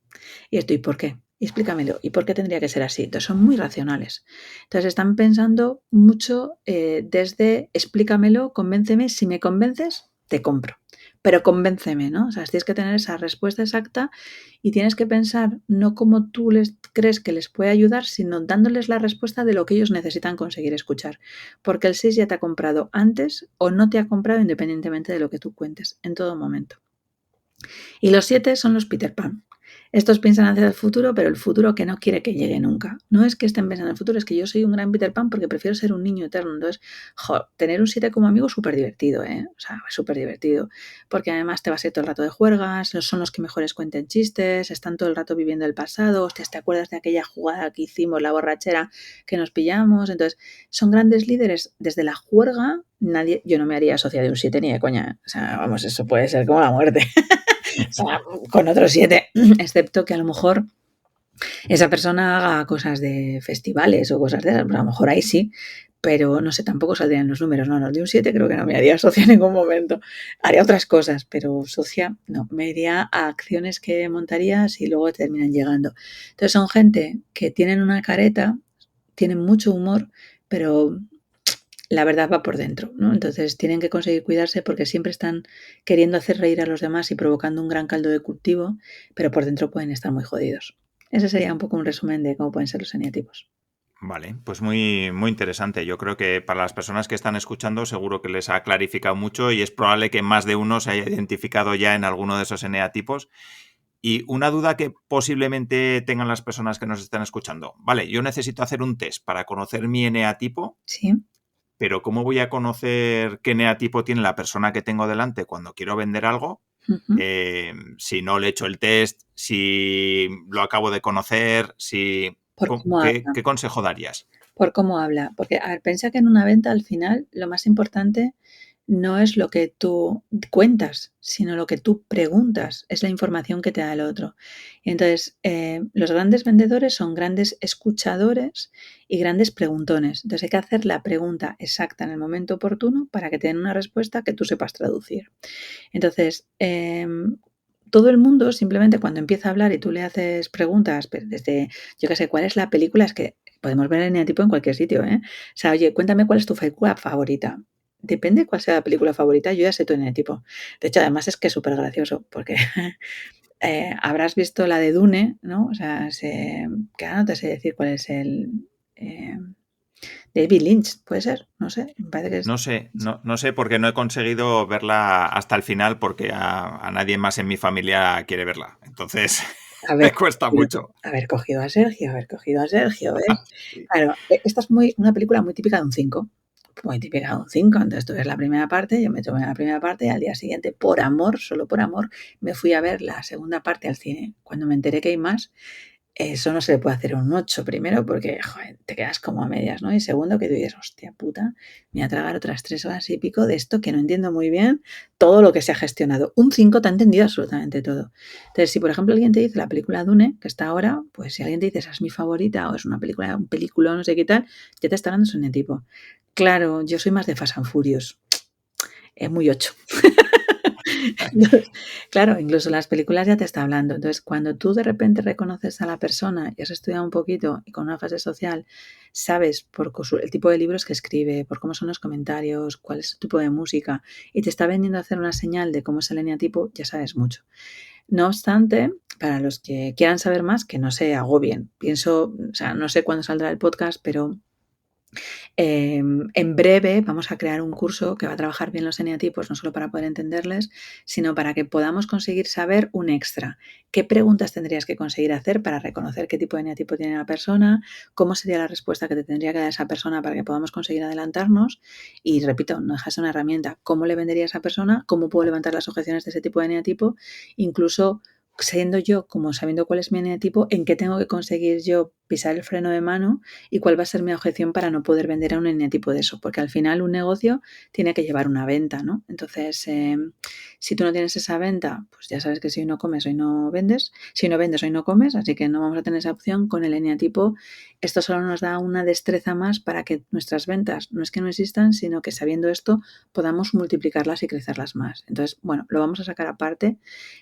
Y esto, ¿y por qué? Y explícamelo. ¿Y por qué tendría que ser así? Entonces son muy racionales. Entonces están pensando mucho desde explícamelo, convénceme. Si me convences, te compro. Pero convénceme, ¿no? O sea, tienes que tener esa respuesta exacta y tienes que pensar no como tú les crees que les puede ayudar, sino dándoles la respuesta de lo que ellos necesitan conseguir escuchar. Porque el 6 ya te ha comprado antes o no te ha comprado independientemente de lo que tú cuentes, en todo momento. Y los 7 son los Peter Pan. Estos piensan hacia el futuro, pero el futuro que no quiere que llegue nunca. No es que estén pensando en el futuro, es que yo soy un gran Peter Pan porque prefiero ser un niño eterno. Entonces, tener un 7 como amigo es súper divertido, ¿eh? O sea, es súper divertido. Porque además te vas a ir todo el rato de juergas, son los que mejores cuenten chistes, están todo el rato viviendo el pasado, hostias, ¿te acuerdas de aquella jugada que hicimos, la borrachera que nos pillamos? Entonces, son grandes líderes desde la juerga. Yo no me haría socia de un 7 ni de coña. O sea, vamos, eso puede ser como la muerte. O sea, con otros 7, excepto que a lo mejor esa persona haga cosas de festivales o cosas de esas, pues a lo mejor ahí sí, pero no sé, tampoco saldrían los números, no, los de un 7 creo que no me haría socia en ningún momento. Haría otras cosas, pero socia no, me iría a acciones que montarías y luego terminan llegando. Entonces son gente que tienen una careta, tienen mucho humor, pero la verdad va por dentro, ¿no? Entonces tienen que conseguir cuidarse porque siempre están queriendo hacer reír a los demás y provocando un gran caldo de cultivo, pero por dentro pueden estar muy jodidos. Ese sería un poco un resumen de cómo pueden ser los eneatipos. Vale, pues muy, muy interesante. Yo creo que para las personas que están escuchando seguro que les ha clarificado mucho y es probable que más de uno se haya identificado ya en alguno de esos eneatipos. Y una duda que posiblemente tengan las personas que nos están escuchando. Vale, yo necesito hacer un test para conocer mi eneatipo. Sí. Pero ¿cómo voy a conocer qué eneatipo tiene la persona que tengo delante cuando quiero vender algo? Si no le he hecho el test, si lo acabo de conocer, si... Por cómo habla. ¿Qué consejo darías? Por cómo habla. Porque, a ver, piensa que en una venta al final lo más importante no es lo que tú cuentas, sino lo que tú preguntas, es la información que te da el otro. Y entonces, los grandes vendedores son grandes escuchadores y grandes preguntones. Entonces hay que hacer la pregunta exacta en el momento oportuno para que te den una respuesta que tú sepas traducir. Entonces, todo el mundo simplemente cuando empieza a hablar y tú le haces preguntas, desde, yo qué sé, ¿cuál es la película? Es que podemos ver el eneatipo en cualquier sitio, ¿eh? O sea, oye, cuéntame cuál es tu película favorita. Depende de cuál sea la película favorita, yo ya sé tu eneatipo. De hecho, además es que es súper gracioso, porque habrás visto la de Dune, ¿no? O sea, que ahora no te sé decir cuál es el... David Lynch, ¿puede ser? No sé, me parece que es... No sé, no sé porque no he conseguido verla hasta el final porque a nadie más en mi familia quiere verla. Entonces me cuesta mucho. Haber cogido a Sergio, ¿ves? Claro, esta es una película muy típica de un 5. Muy típica de un 5. Entonces tú ves la primera parte, yo me tomé la primera parte y al día siguiente, por amor, solo por amor, me fui a ver la segunda parte al cine. Cuando me enteré que hay más, eso no se le puede hacer un 8 primero porque, joder, te quedas como a medias, ¿no? Y segundo, que tú dices, hostia puta, me voy a tragar otras 3 horas y pico de esto que no entiendo muy bien todo lo que se ha gestionado. Un 5 te ha entendido absolutamente todo. Entonces, si por ejemplo alguien te dice la película Dune, que está ahora, pues si alguien te dice esa es mi favorita o es una película, un película, no sé qué tal, ya te está dando su tipo. Claro, yo soy más de Fast and Furious. Es muy 8. Entonces, claro, incluso las películas ya te está hablando. Entonces, cuando tú de repente reconoces a la persona y has estudiado un poquito y con una fase social, sabes por el tipo de libros que escribe, por cómo son los comentarios, cuál es su tipo de música, y te está vendiendo a hacer una señal de cómo es el eneatipo, ya sabes mucho. No obstante, para los que quieran saber más, que no se agobien. Pienso, o sea, no sé cuándo saldrá el podcast, pero en breve vamos a crear un curso que va a trabajar bien los eneatipos, no solo para poder entenderles, sino para que podamos conseguir saber un extra. ¿Qué preguntas tendrías que conseguir hacer para reconocer qué tipo de eneatipo tiene la persona? ¿Cómo sería la respuesta que te tendría que dar esa persona para que podamos conseguir adelantarnos? Y repito, no dejas una herramienta. ¿Cómo le vendería a esa persona? ¿Cómo puedo levantar las objeciones de ese tipo de eneatipo? Incluso siendo yo como sabiendo cuál es mi eneatipo, en qué tengo que conseguir yo pisar el freno de mano y cuál va a ser mi objeción para no poder vender a un eneatipo de eso, porque al final un negocio tiene que llevar una venta, ¿no? Entonces, si tú no tienes esa venta, pues ya sabes que si hoy no comes, hoy no vendes, si no vendes, hoy no comes, así que no vamos a tener esa opción. Con el eneatipo, esto solo nos da una destreza más para que nuestras ventas no es que no existan, sino que sabiendo esto podamos multiplicarlas y crecerlas más. Entonces, bueno, lo vamos a sacar aparte.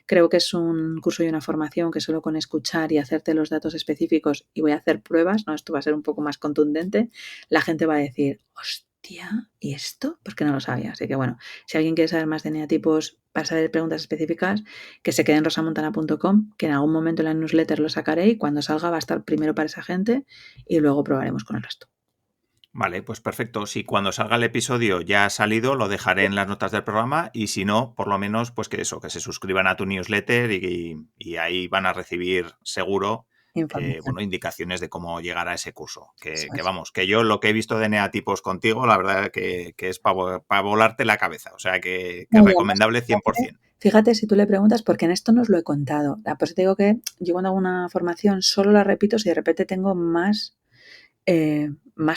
Creo que es un curso y una formación que solo con escuchar y hacerte los datos específicos y voy a hacer pruebas, ¿no? Esto va a ser un poco más contundente, la gente va a decir, hostia, ¿y esto? Porque no lo sabía. Así que bueno, si alguien quiere saber más de eneatipos para saber preguntas específicas, que se quede en rosamontana.com, que en algún momento en la newsletter lo sacaré y cuando salga va a estar primero para esa gente y luego probaremos con el resto. Vale, pues perfecto. Si cuando salga el episodio ya ha salido, lo dejaré en las notas del programa y si no, por lo menos, pues que se suscriban a tu newsletter y ahí van a recibir seguro Información. indicaciones de cómo llegar a ese curso. Eso Que es. vamos, que yo lo que he visto de neatipos contigo, la verdad que es para volarte la cabeza. O sea que No, y además, recomendable 100%. fíjate si tú le preguntas, porque en esto no os lo he contado. Por eso te digo que yo cuando hago una formación solo la repito si de repente tengo más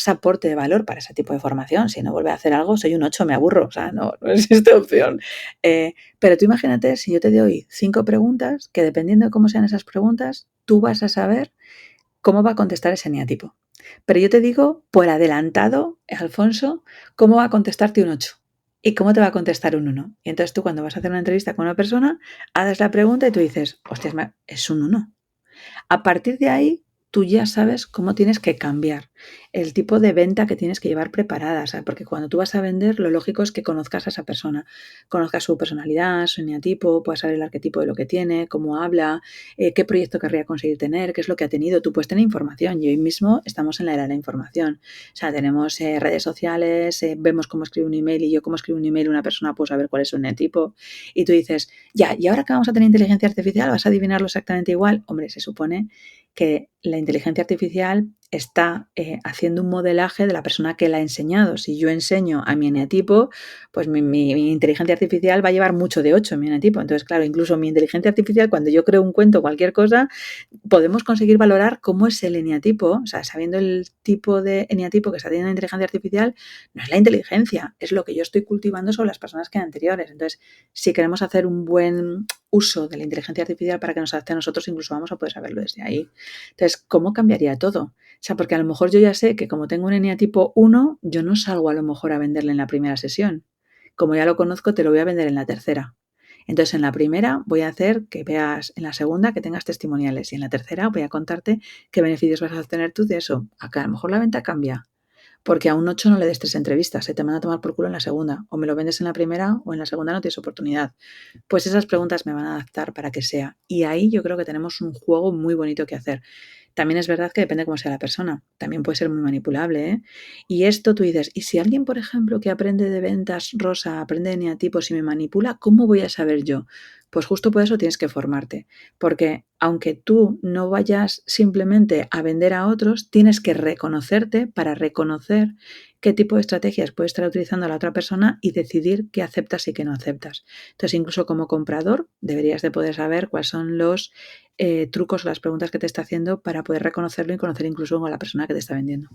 aporte de valor para ese tipo de formación. Si no vuelve a hacer algo, soy un 8, me aburro. O sea, no existe opción. Pero tú imagínate si yo te doy 5 preguntas, que dependiendo de cómo sean esas preguntas, tú vas a saber cómo va a contestar ese eneatipo. Pero yo te digo, por adelantado, Alfonso, cómo va a contestarte un 8 y cómo te va a contestar un 1. Y entonces tú cuando vas a hacer una entrevista con una persona, haces la pregunta y tú dices, hostias, es un 1. A partir de ahí, tú ya sabes cómo tienes que cambiar el tipo de venta que tienes que llevar preparada, ¿sabes? Porque cuando tú vas a vender, lo lógico es que conozcas a esa persona, conozcas su personalidad, su eneatipo, puedas saber el arquetipo de lo que tiene, cómo habla, qué proyecto querría conseguir tener, qué es lo que ha tenido. Tú puedes tener información y hoy mismo estamos en la era de la información. O sea, tenemos redes sociales, vemos cómo escribe un email y yo cómo escribo un email, una persona puede saber cuál es su eneatipo y tú dices, ya, y ahora que vamos a tener inteligencia artificial, ¿vas a adivinarlo exactamente igual? Hombre, se supone que la inteligencia artificial está haciendo un modelaje de la persona que la ha enseñado. Si yo enseño a mi eneatipo, pues mi inteligencia artificial va a llevar mucho de 8 en mi eneatipo. Entonces, claro, incluso mi inteligencia artificial, cuando yo creo un cuento o cualquier cosa, podemos conseguir valorar cómo es el eneatipo. O sea, sabiendo el tipo de eneatipo que está teniendo la inteligencia artificial, no es la inteligencia, es lo que yo estoy cultivando sobre las personas que anteriores. Entonces, si queremos hacer un buen uso de la inteligencia artificial para que nos adapte a nosotros, incluso vamos a poder saberlo desde ahí. Entonces, ¿cómo cambiaría todo? O sea, porque a lo mejor yo ya sé que como tengo un eneatipo 1, yo no salgo a lo mejor a venderle en la primera sesión. Como ya lo conozco, te lo voy a vender en la tercera. Entonces, en la primera voy a hacer que veas, en la segunda que tengas testimoniales y en la tercera voy a contarte qué beneficios vas a obtener tú de eso. Acá a lo mejor la venta cambia. Porque a un 8 no le des 3 entrevistas, se te van a tomar por culo en la segunda. O me lo vendes en la primera o en la segunda no tienes oportunidad. Pues esas preguntas me van a adaptar para que sea. Y ahí yo creo que tenemos un juego muy bonito que hacer. También es verdad que depende cómo sea la persona. También puede ser muy manipulable, ¿eh? Y esto tú dices, ¿y si alguien, por ejemplo, que aprende de ventas, Rosa, aprende de eneatipos y me manipula, cómo voy a saber yo? Pues justo por eso tienes que formarte. Porque aunque tú no vayas simplemente a vender a otros, tienes que reconocerte para reconocer qué tipo de estrategias puede estar utilizando la otra persona y decidir qué aceptas y qué no aceptas. Entonces, incluso como comprador, deberías de poder saber cuáles son los trucos o las preguntas que te está haciendo para poder reconocerlo y conocer incluso a la persona que te está vendiendo.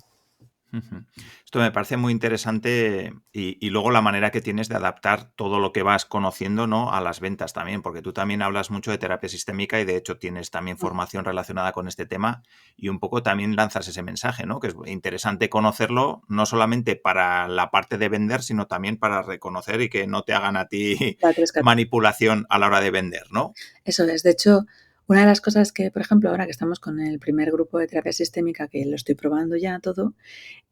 Esto me parece muy interesante y luego la manera que tienes de adaptar todo lo que vas conociendo, ¿no?, a las ventas también, porque tú también hablas mucho de terapia sistémica y de hecho tienes también formación relacionada con este tema y un poco también lanzas ese mensaje, ¿no?, que es interesante conocerlo no solamente para la parte de vender, sino también para reconocer y que no te hagan a ti manipulación a la hora de vender, ¿no? Eso es. De hecho, una de las cosas que, por ejemplo, ahora que estamos con el primer grupo de terapia sistémica, que lo estoy probando ya todo,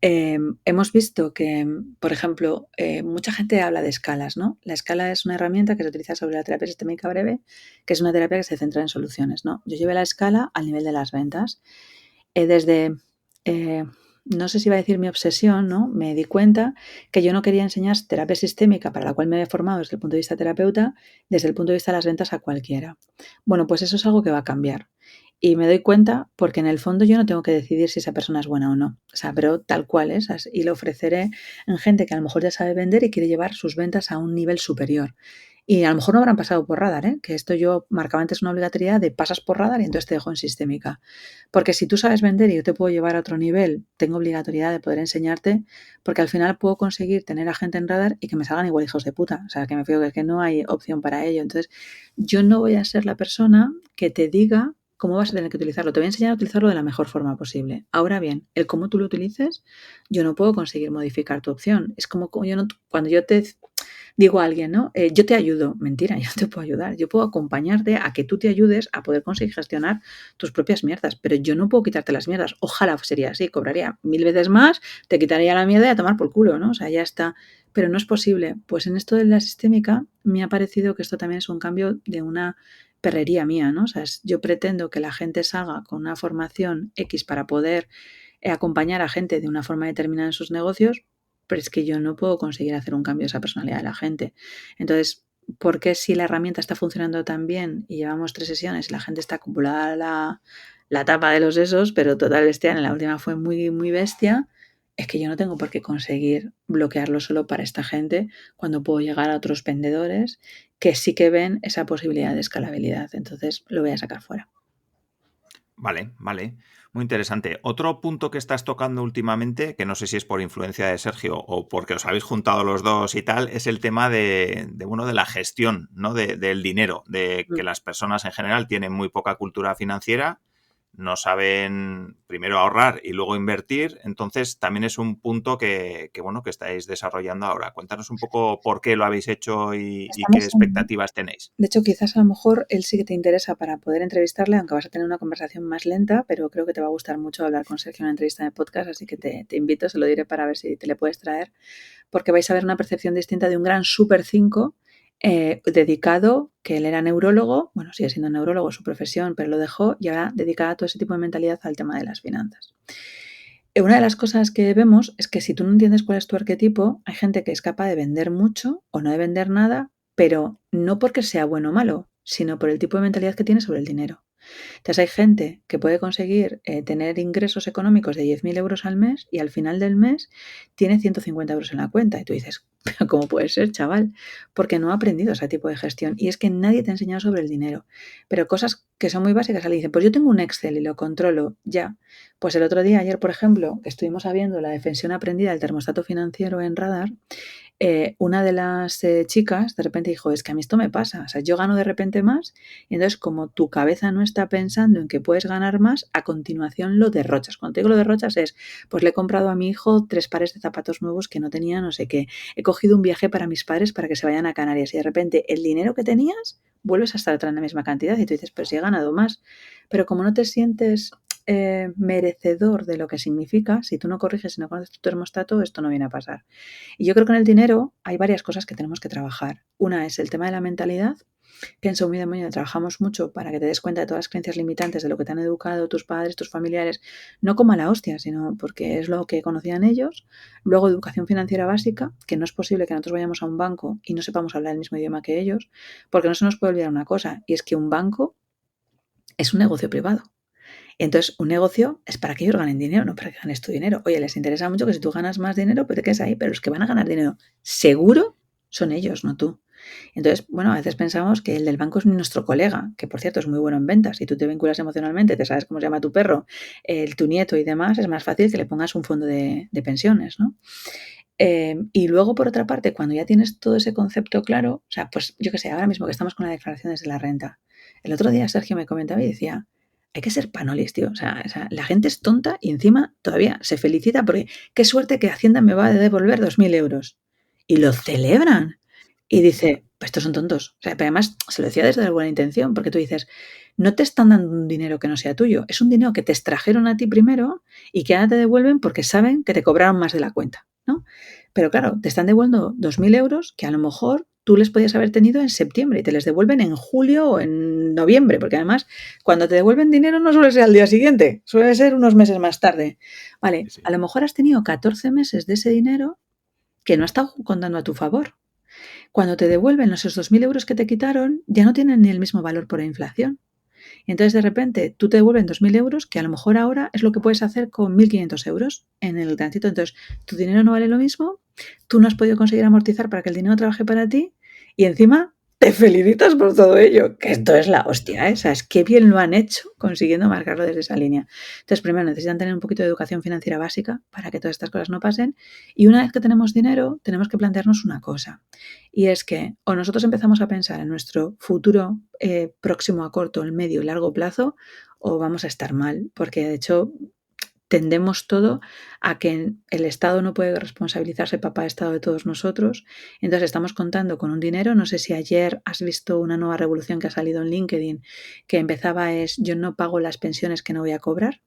hemos visto que, por ejemplo, mucha gente habla de escalas, ¿no? La escala es una herramienta que se utiliza sobre la terapia sistémica breve, que es una terapia que se centra en soluciones, ¿no? Yo llevé la escala al nivel de las ventas. Desde, no sé si iba a decir mi obsesión, ¿no? Me di cuenta que yo no quería enseñar terapia sistémica, para la cual me había formado desde el punto de vista terapeuta, desde el punto de vista de las ventas a cualquiera. Bueno, pues eso es algo que va a cambiar. Y me doy cuenta porque en el fondo yo no tengo que decidir si esa persona es buena o no. O sea, pero tal cual es. Y lo ofreceré en gente que a lo mejor ya sabe vender y quiere llevar sus ventas a un nivel superior. Y a lo mejor no habrán pasado por radar, ¿eh? Que esto yo marcaba antes una obligatoriedad de pasas por radar y entonces te dejo en sistémica. Porque si tú sabes vender y yo te puedo llevar a otro nivel, tengo obligatoriedad de poder enseñarte, porque al final puedo conseguir tener a gente en radar y que me salgan igual hijos de puta. O sea, que me fío que no hay opción para ello. Entonces, yo no voy a ser la persona que te diga cómo vas a tener que utilizarlo. Te voy a enseñar a utilizarlo de la mejor forma posible. Ahora bien, el cómo tú lo utilices, yo no puedo conseguir modificar tu opción. Es como yo no, cuando yo te digo a alguien, ¿no? Yo te ayudo. Mentira, yo no te puedo ayudar. Yo puedo acompañarte a que tú te ayudes a poder conseguir gestionar tus propias mierdas, pero yo no puedo quitarte las mierdas. Ojalá sería así, cobraría 1000 veces más, te quitaría la mierda y a tomar por culo, ¿no? O sea, ya está. Pero no es posible. Pues en esto de la sistémica me ha parecido que esto también es un cambio de una perrería mía, ¿no? O sea, yo pretendo que la gente salga con una formación X para poder acompañar a gente de una forma determinada en sus negocios, pero es que yo no puedo conseguir hacer un cambio de esa personalidad de la gente. Entonces, ¿por qué si la herramienta está funcionando tan bien y llevamos 3 sesiones y la gente está acumulada la tapa de los sesos, pero total bestia, en la última fue muy, muy bestia? Es que yo no tengo por qué conseguir bloquearlo solo para esta gente cuando puedo llegar a otros vendedores que sí que ven esa posibilidad de escalabilidad. Entonces, lo voy a sacar fuera. Vale, vale. Muy interesante. Otro punto que estás tocando últimamente, que no sé si es por influencia de Sergio o porque os habéis juntado los dos y tal, es el tema de la gestión, ¿no? Del dinero, de que las personas en general tienen muy poca cultura financiera, no saben primero ahorrar y luego invertir. Entonces, también es un punto bueno, que estáis desarrollando ahora. Cuéntanos un poco por qué lo habéis hecho y qué expectativas tenéis. De hecho, quizás a lo mejor él sí que te interesa para poder entrevistarle, aunque vas a tener una conversación más lenta, pero creo que te va a gustar mucho hablar con Sergio en una entrevista de podcast, así que te invito, se lo diré para ver si te le puedes traer, porque vais a ver una percepción distinta de un gran Super 5 dedicado, que él era neurólogo, bueno, sigue siendo neurólogo su profesión, pero lo dejó y ahora dedica todo ese tipo de mentalidad al tema de las finanzas. Una de las cosas que vemos es que si tú no entiendes cuál es tu arquetipo, hay gente que es capaz de vender mucho o no de vender nada, pero no porque sea bueno o malo, sino por el tipo de mentalidad que tiene sobre el dinero. Entonces hay gente que puede conseguir tener ingresos económicos de 10.000 euros al mes y al final del mes tiene 150 euros en la cuenta. Y tú dices, ¿cómo puede ser, chaval? Porque no ha aprendido ese tipo de gestión. Y es que nadie te ha enseñado sobre el dinero. Pero cosas que son muy básicas, alguien dice, pues yo tengo un Excel y lo controlo ya. Pues el otro día, ayer, por ejemplo, que estuvimos viendo la defensión aprendida del termostato financiero en Radar, una de las chicas de repente dijo, es que a mí esto me pasa, o sea, yo gano de repente más y entonces como tu cabeza no está pensando en que puedes ganar más, a continuación lo derrochas. Cuando te digo lo derrochas es, pues le he comprado a mi hijo 3 pares de zapatos nuevos que no tenía no sé qué, he cogido un viaje para mis padres para que se vayan a Canarias y de repente el dinero que tenías vuelves a estar otra en la misma cantidad y tú dices, pues sí he ganado más, pero como no te sientes merecedor de lo que significa, si tú no corriges y no conoces tu termostato, esto no viene a pasar. Y yo creo que en el dinero hay varias cosas que tenemos que trabajar. Una es el tema de la mentalidad, que en Show Me the Money trabajamos mucho para que te des cuenta de todas las creencias limitantes de lo que te han educado tus padres, tus familiares, no como a la hostia, sino porque es lo que conocían ellos. Luego, educación financiera básica, que no es posible que nosotros vayamos a un banco y no sepamos hablar el mismo idioma que ellos, porque no se nos puede olvidar una cosa, y es que un banco es un negocio privado. Entonces, un negocio es para que ellos ganen dinero, no para que ganes tu dinero. Oye, les interesa mucho que si tú ganas más dinero, pues te quedes ahí, pero los que van a ganar dinero seguro son ellos, no tú. Entonces, bueno, a veces pensamos que el del banco es nuestro colega, que por cierto es muy bueno en ventas. Si tú te vinculas emocionalmente, te sabes cómo se llama tu perro, tu nieto y demás, es más fácil que le pongas un fondo de pensiones, ¿no? Y luego, por otra parte, cuando ya tienes todo ese concepto claro, o sea, pues yo qué sé, ahora mismo que estamos con las declaraciones de la renta, el otro día Sergio me comentaba y decía, hay que ser panolis, tío. O sea, la gente es tonta y encima todavía se felicita porque qué suerte que Hacienda me va a devolver 2.000 euros. Y lo celebran. Y dice, pues estos son tontos. O sea, pero además se lo decía desde la buena intención, porque tú dices, no te están dando un dinero que no sea tuyo, es un dinero que te extrajeron a ti primero y que ahora te devuelven porque saben que te cobraron más de la cuenta, ¿no? Pero claro, te están devolviendo 2.000 euros que a lo mejor tú les podías haber tenido en septiembre y te les devuelven en julio o en noviembre, porque además cuando te devuelven dinero no suele ser al día siguiente, suele ser unos meses más tarde. Vale, Sí, sí. a lo mejor has tenido 14 meses de ese dinero que no ha estado contando a tu favor. Cuando te devuelven esos 2.000 euros que te quitaron, ya no tienen ni el mismo valor por la inflación. Y entonces de repente tú te devuelven 2.000 euros, que a lo mejor ahora es lo que puedes hacer con 1.500 euros en el tránsito. Entonces tu dinero no vale lo mismo, tú no has podido conseguir amortizar para que el dinero trabaje para ti y encima te felicitas por todo ello, que esto es la hostia, ¿eh? O sea, es que bien lo han hecho consiguiendo marcarlo desde esa línea. Entonces, primero necesitan tener un poquito de educación financiera básica para que todas estas cosas no pasen. Y una vez que tenemos dinero, tenemos que plantearnos una cosa. Y es que o nosotros empezamos a pensar en nuestro futuro próximo a corto, el medio y largo plazo, o vamos a estar mal. Porque de hecho, tendemos todo a que el Estado no puede responsabilizarse, papá Estado, de todos nosotros. Entonces estamos contando con un dinero. No sé si ayer has visto una nueva revolución que ha salido en LinkedIn, que empezaba es: yo no pago las pensiones que no voy a cobrar.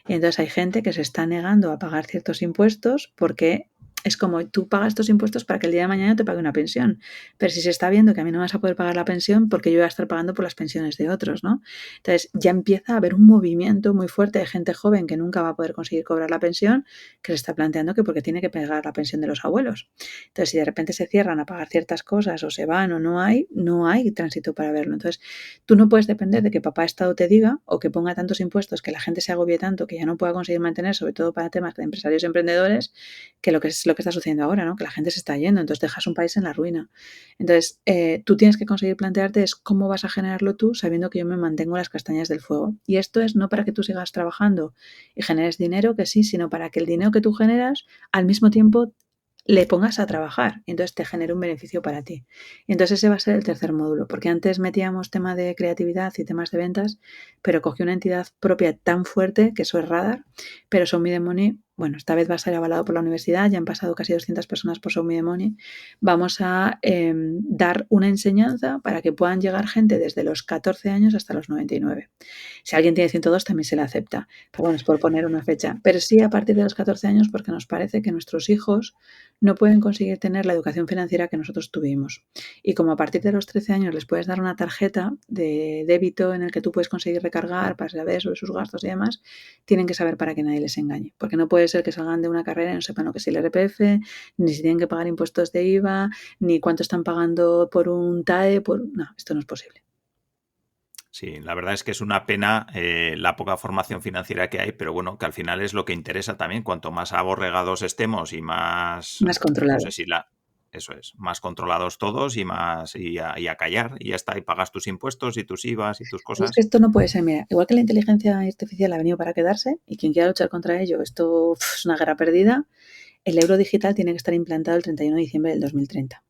Y entonces hay gente que se está negando a pagar ciertos impuestos porque es como: tú pagas estos impuestos para que el día de mañana te pague una pensión. Pero si se está viendo que a mí no me vas a poder pagar la pensión, porque yo voy a estar pagando por las pensiones de otros, ¿no? Entonces ya empieza a haber un movimiento muy fuerte de gente joven que nunca va a poder conseguir cobrar la pensión, que se está planteando que porque tiene que pagar la pensión de los abuelos. Entonces, si de repente se cierran a pagar ciertas cosas o se van o no hay tránsito para verlo. Entonces, tú no puedes depender de que papá Estado te diga o que ponga tantos impuestos que la gente se agobie tanto que ya no pueda conseguir mantener, sobre todo para temas de empresarios y emprendedores, que lo que es lo que está sucediendo ahora, ¿no? Que la gente se está yendo, entonces dejas un país en la ruina. Entonces, tú tienes que conseguir plantearte es cómo vas a generarlo tú sabiendo que yo me mantengo las castañas del fuego. Y esto es no para que tú sigas trabajando y generes dinero, que sí, sino para que el dinero que tú generas al mismo tiempo le pongas a trabajar y entonces te genere un beneficio para ti. Y entonces ese va a ser el tercer módulo, porque antes metíamos tema de creatividad y temas de ventas, pero cogí una entidad propia tan fuerte que eso es Radar, pero Show Me the Money, bueno, esta vez va a ser avalado por la universidad, ya han pasado casi 200 personas por Show Me the Money. Vamos a dar una enseñanza para que puedan llegar gente desde los 14 años hasta los 99. Si alguien tiene 102 también se le acepta, pero bueno, es por poner una fecha. Pero sí a partir de los 14 años, porque nos parece que nuestros hijos no pueden conseguir tener la educación financiera que nosotros tuvimos. Y como a partir de los 13 años les puedes dar una tarjeta de débito en el que tú puedes conseguir recargar para saber sobre sus gastos y demás, tienen que saber para que nadie les engañe. Porque no puede ser que salgan de una carrera y no sepan lo que es el IRPF, ni si tienen que pagar impuestos de IVA, ni cuánto están pagando por un TAE. No, esto no es posible. Sí, la verdad es que es una pena la poca formación financiera que hay, pero bueno, que al final es lo que interesa también. Cuanto más aborregados estemos y más, Más no sé controlados. si eso es, más controlados todos y más y a callar y ya está, y pagas tus impuestos y tus IVAs y tus Pero es que cosas. esto no puede ser, mira, igual que la inteligencia artificial ha venido para quedarse y quien quiera luchar contra ello, esto es una guerra perdida. El euro digital tiene que estar implantado el 31 de diciembre del 2030.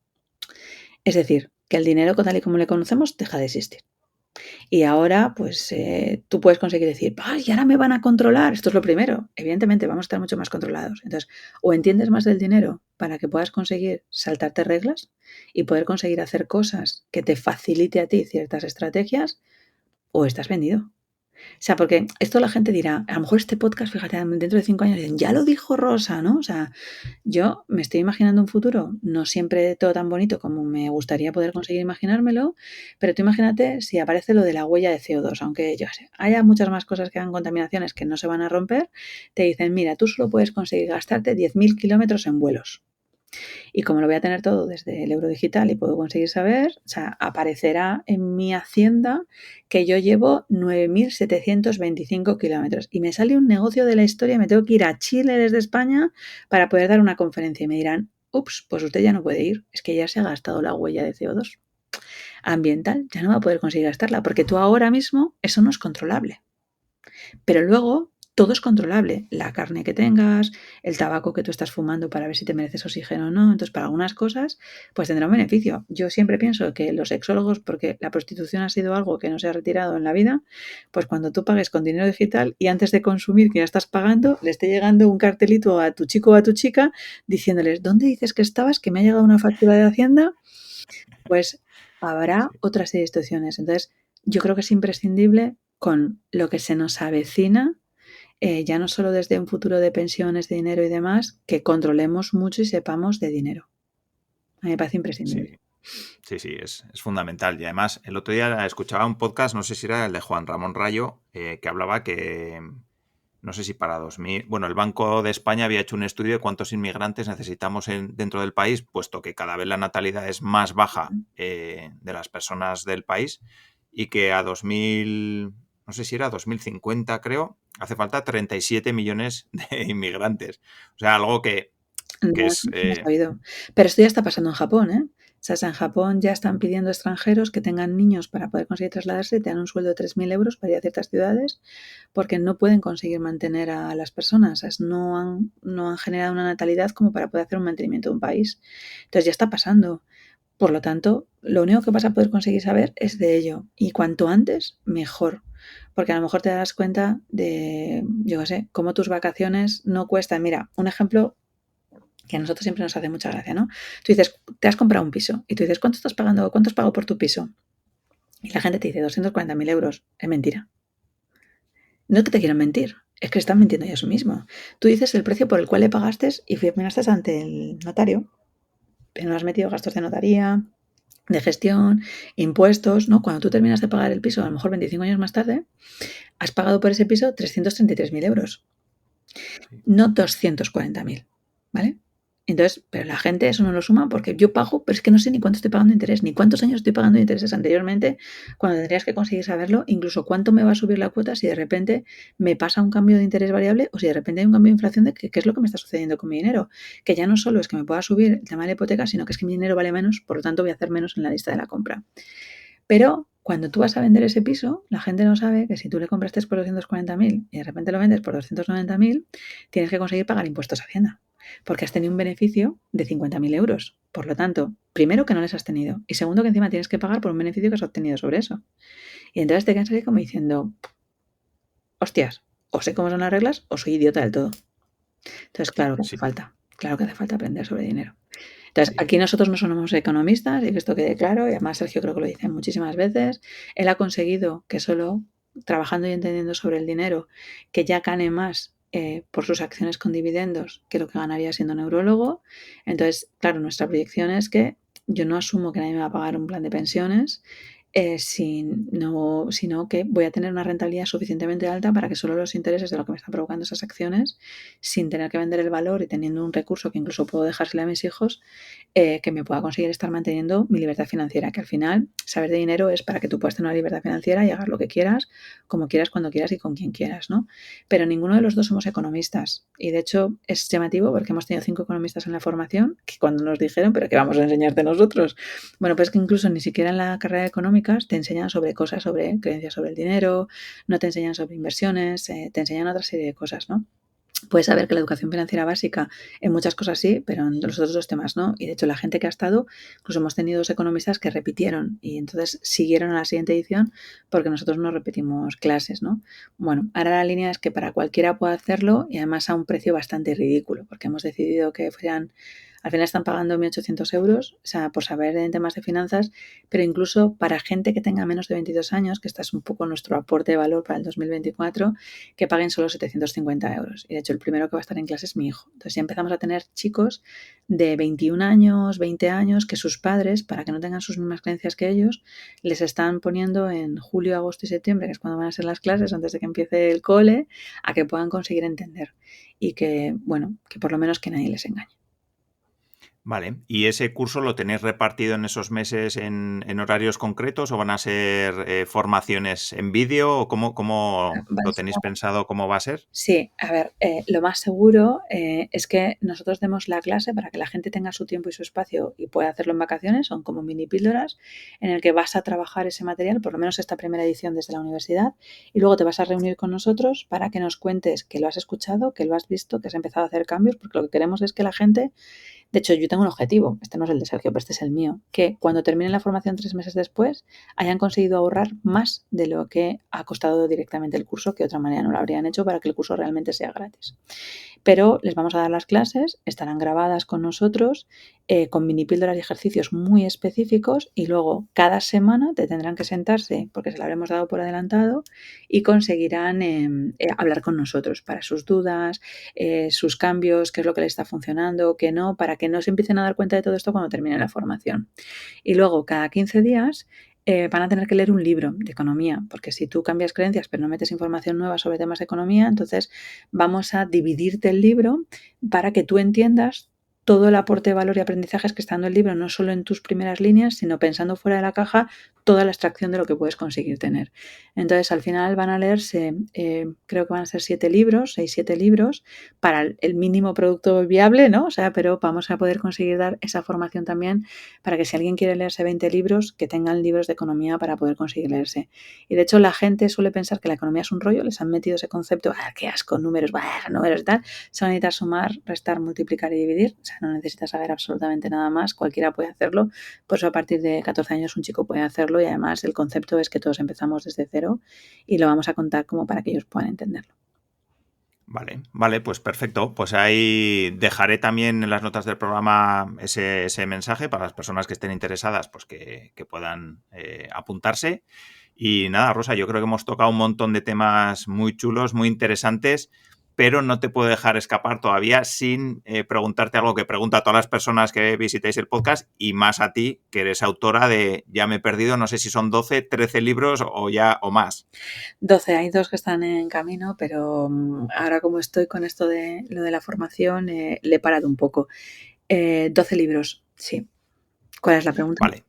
Es decir, que el dinero tal y como le conocemos deja de existir. Y ahora, pues tú puedes conseguir decir: ¡ay, ahora me van a controlar! Esto es lo primero. Evidentemente, vamos a estar mucho más controlados. Entonces, o entiendes más del dinero para que puedas conseguir saltarte reglas y poder conseguir hacer cosas que te facilite a ti ciertas estrategias, o estás vendido. O sea, porque esto la gente dirá, a lo mejor este podcast, fíjate, dentro de 5 años dicen: ya lo dijo Rosa, ¿no? O sea, yo me estoy imaginando un futuro, no siempre todo tan bonito como me gustaría poder conseguir imaginármelo, pero tú imagínate si aparece lo de la huella de CO2, aunque yo sé, haya muchas más cosas que hagan contaminaciones que no se van a romper, te dicen: mira, tú solo puedes conseguir gastarte 10.000 kilómetros en vuelos. Y como lo voy a tener todo desde el euro digital y puedo conseguir saber, o sea, aparecerá en mi hacienda que yo llevo 9.725 kilómetros y me sale un negocio de la historia, me tengo que ir a Chile desde España para poder dar una conferencia y me dirán: ups, pues usted ya no puede ir, es que ya se ha gastado la huella de CO2 ambiental, ya no va a poder conseguir gastarla, porque tú ahora mismo eso no es controlable. Pero luego todo es controlable. La carne que tengas, el tabaco que tú estás fumando para ver si te mereces oxígeno o no. Entonces, para algunas cosas, pues tendrá un beneficio. Yo siempre pienso que los sexólogos, porque la prostitución ha sido algo que no se ha retirado en la vida, pues cuando tú pagues con dinero digital y antes de consumir, que ya estás pagando, le esté llegando un cartelito a tu chico o a tu chica diciéndoles: ¿dónde dices que estabas? Que me ha llegado una factura de Hacienda. Pues habrá Sí. otra serie de situaciones. Entonces, yo creo que es imprescindible con lo que se nos avecina, ya no solo desde un futuro de pensiones, de dinero y demás, que controlemos mucho y sepamos de dinero. A mí me parece imprescindible. Sí, sí, sí, es fundamental. Y además, el otro día escuchaba un podcast, no sé si era el de Juan Ramón Rayo, que hablaba que, no sé si para 2000, bueno, el Banco de España había hecho un estudio de cuántos inmigrantes necesitamos dentro del país, puesto que cada vez la natalidad es más baja de las personas del país y que a 2000, no sé si era 2050, creo, hace falta 37 millones de inmigrantes. O sea, algo que No, es... eso no he sabido. Pero esto ya está pasando en Japón, ¿eh? O sea, en Japón ya están pidiendo extranjeros que tengan niños para poder conseguir trasladarse y te dan un sueldo de 3.000 euros para ir a ciertas ciudades porque no pueden conseguir mantener a las personas. O sea, no han generado una natalidad como para poder hacer un mantenimiento de un país. Entonces ya está pasando. Por lo tanto, lo único que vas a poder conseguir saber es de ello. Y cuanto antes, mejor. porque a lo mejor te das cuenta de, yo qué sé, cómo tus vacaciones no cuestan. Mira, un ejemplo que a nosotros siempre nos hace mucha gracia, ¿no? Tú dices, te has comprado un piso y tú dices, ¿cuánto estás pagando? ¿Cuánto has pagado por tu piso? Y la gente te dice 240.000 euros. Es mentira. No es que te quieran mentir, es que están mintiendo ellos mismos. Tú dices el precio por el cual le pagaste y firmaste ante el notario, pero no has metido gastos de notaría, de gestión, impuestos, ¿no? Cuando tú terminas de pagar el piso, a lo mejor 25 años más tarde, has pagado por ese piso 333.000 euros, no 240.000, ¿vale? Entonces, pero la gente eso no lo suma porque yo pago, pero es que no sé ni cuánto estoy pagando de interés, ni cuántos años estoy pagando de intereses anteriormente, cuando tendrías que conseguir saberlo, incluso cuánto me va a subir la cuota si de repente me pasa un cambio de interés variable o si de repente hay un cambio de inflación de qué es lo que me está sucediendo con mi dinero. Que ya no solo es que me pueda subir el tema de la hipoteca, sino que es que mi dinero vale menos, por lo tanto voy a hacer menos en la lista de la compra. Pero cuando tú vas a vender ese piso, la gente no sabe que si tú le compraste por 240.000 y de repente lo vendes por 290.000, tienes que conseguir pagar impuestos a Hacienda, porque has tenido un beneficio de 50.000 euros. Por lo tanto, primero que no les has tenido y segundo que encima tienes que pagar por un beneficio que has obtenido sobre eso. Y entonces te quedas ahí como diciendo, hostias, o sé cómo son las reglas o soy idiota del todo. Entonces, claro que hace falta. Claro que hace falta aprender sobre dinero. Entonces, aquí nosotros no somos economistas, y que esto quede claro, y además Sergio creo que lo dice muchísimas veces. Él ha conseguido que solo trabajando y entendiendo sobre el dinero, que ya gane más por sus acciones con dividendos que lo que ganaría siendo neurólogo. Entonces, claro, nuestra proyección es que yo no asumo que nadie me va a pagar un plan de pensiones, sino que voy a tener una rentabilidad suficientemente alta para que solo los intereses de lo que me están provocando esas acciones, sin tener que vender el valor y teniendo un recurso que incluso puedo dejárselo a mis hijos, que me pueda conseguir estar manteniendo mi libertad financiera, que al final saber de dinero es para que tú puedas tener una libertad financiera y hagas lo que quieras, como quieras, cuando quieras y con quien quieras, ¿no? Pero ninguno de los dos somos economistas y de hecho es llamativo porque hemos tenido 5 economistas en la formación que cuando nos dijeron, pero ¿qué vamos a enseñarte nosotros? Bueno, pues que incluso ni siquiera en la carrera de económicas te enseñan sobre cosas, sobre creencias sobre el dinero, no te enseñan sobre inversiones, te enseñan otra serie de cosas, ¿no? Puedes saber que la educación financiera básica en muchas cosas sí, pero en los otros dos temas no. Y de hecho la gente que ha estado, incluso hemos tenido 2 economistas que repitieron y entonces siguieron a la siguiente edición porque nosotros no repetimos clases, ¿no? Bueno, ahora la línea es que para cualquiera pueda hacerlo y además a un precio bastante ridículo, porque hemos decidido que fueran, al final están pagando 1.800 euros, o sea, por saber en temas de finanzas, pero incluso para gente que tenga menos de 22 años, que este es un poco nuestro aporte de valor para el 2024, que paguen solo 750 euros. Y de hecho el primero que va a estar en clase es mi hijo. Entonces ya empezamos a tener chicos de 21 años, 20 años, que sus padres, para que no tengan sus mismas creencias que ellos, les están poniendo en julio, agosto y septiembre, que es cuando van a ser las clases, antes de que empiece el cole, a que puedan conseguir entender. Y que, bueno, que por lo menos que nadie les engañe. Vale, ¿y ese curso lo tenéis repartido en esos meses en horarios concretos o van a ser formaciones en vídeo o cómo lo tenéis pensado cómo va a ser? Sí, a ver, lo más seguro es que nosotros demos la clase para que la gente tenga su tiempo y su espacio y pueda hacerlo en vacaciones, son como mini píldoras en el que vas a trabajar ese material, por lo menos esta primera edición desde la universidad, y luego te vas a reunir con nosotros para que nos cuentes que lo has escuchado, que lo has visto, que has empezado a hacer cambios, porque lo que queremos es que la gente, de hecho yo tengo un objetivo, este no es el de Sergio, pero este es el mío, que cuando terminen la formación 3 meses después hayan conseguido ahorrar más de lo que ha costado directamente el curso, que de otra manera no lo habrían hecho para que el curso realmente sea gratis. Pero les vamos a dar las clases, estarán grabadas con nosotros, con mini píldoras y ejercicios muy específicos y luego cada semana te tendrán que sentarse, porque se lo habremos dado por adelantado, y conseguirán hablar con nosotros para sus dudas, sus cambios, qué es lo que les está funcionando, qué no, para que no se empiecen a dar cuenta de todo esto cuando termine la formación. Y luego cada 15 días van a tener que leer un libro de economía, porque si tú cambias creencias pero no metes información nueva sobre temas de economía, entonces vamos a dividirte el libro para que tú entiendas todo el aporte de valor y aprendizajes que está dando el libro, no solo en tus primeras líneas, sino pensando fuera de la caja toda la extracción de lo que puedes conseguir tener. Entonces, al final van a leerse, creo que van a ser 7 libros, 6-7 libros, para el mínimo producto viable, ¿no? O sea, pero vamos a poder conseguir dar esa formación también para que si alguien quiere leerse 20 libros, que tengan libros de economía para poder conseguir leerse. Y de hecho, la gente suele pensar que la economía es un rollo, les han metido ese concepto, qué asco, números y tal, se van a necesitar sumar, restar, multiplicar y dividir. O sea, no necesitas saber absolutamente nada más, cualquiera puede hacerlo. Por eso a partir de 14 años un chico puede hacerlo y además el concepto es que todos empezamos desde cero y lo vamos a contar como para que ellos puedan entenderlo. Vale, pues perfecto. Pues ahí dejaré también en las notas del programa ese mensaje para las personas que estén interesadas, pues que puedan apuntarse. Y nada, Rosa, yo creo que hemos tocado un montón de temas muy chulos, muy interesantes, pero no te puedo dejar escapar todavía sin preguntarte algo que pregunto a todas las personas que visitéis el podcast y más a ti, que eres autora de, ya me he perdido, no sé si son 12, 13 libros o más. 12, hay 2 que están en camino, pero ahora como estoy con esto de lo de la formación, le he parado un poco. 12 libros, sí. ¿Cuál es la pregunta? Vale,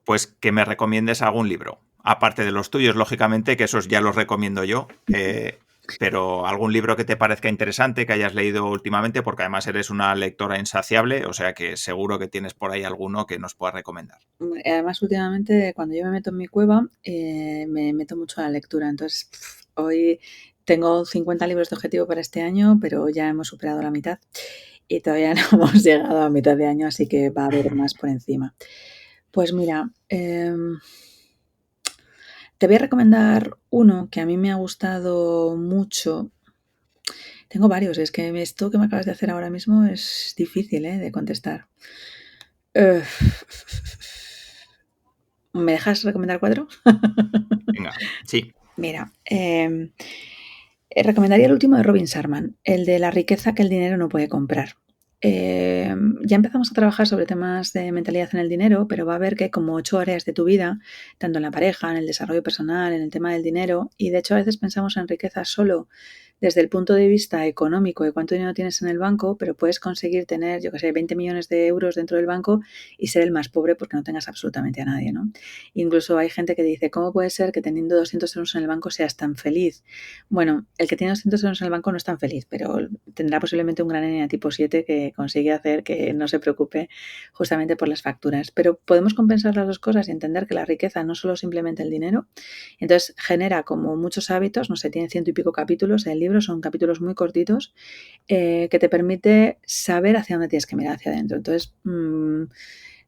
pues que me recomiendes algún libro. Aparte de los tuyos, lógicamente, que esos ya los recomiendo yo. Pero algún libro que te parezca interesante, que hayas leído últimamente, porque además eres una lectora insaciable, o sea que seguro que tienes por ahí alguno que nos puedas recomendar. Además, últimamente, cuando yo me meto en mi cueva, me meto mucho a la lectura. Entonces, hoy tengo 50 libros de objetivo para este año, pero ya hemos superado la mitad y todavía no hemos llegado a mitad de año, así que va a haber más por encima. Pues mira, te voy a recomendar uno que a mí me ha gustado mucho. Tengo varios, es que esto que me acabas de hacer ahora mismo es difícil, de contestar. ¿Me dejas recomendar 4? Venga, sí. Mira, recomendaría el último de Robin Sharma, el de la riqueza que el dinero no puede comprar. Ya empezamos a trabajar sobre temas de mentalidad en el dinero, pero va a haber que hay como 8 áreas de tu vida, tanto en la pareja, en el desarrollo personal, en el tema del dinero, y de hecho a veces pensamos en riqueza solo desde el punto de vista económico de cuánto dinero tienes en el banco, pero puedes conseguir tener, yo que sé, 20 millones de euros dentro del banco y ser el más pobre porque no tengas absolutamente a nadie, ¿no? Incluso hay gente que dice, ¿cómo puede ser que teniendo 200 euros en el banco seas tan feliz? Bueno, el que tiene 200 euros en el banco no es tan feliz, pero tendrá posiblemente un gran NEA tipo 7 que consigue hacer que no se preocupe justamente por las facturas. Pero podemos compensar las dos cosas y entender que la riqueza no solo simplemente el dinero, entonces genera como muchos hábitos, no sé, tiene 100 y pico capítulos el libro, son capítulos muy cortitos, que te permite saber hacia dónde tienes que mirar hacia adentro. Entonces,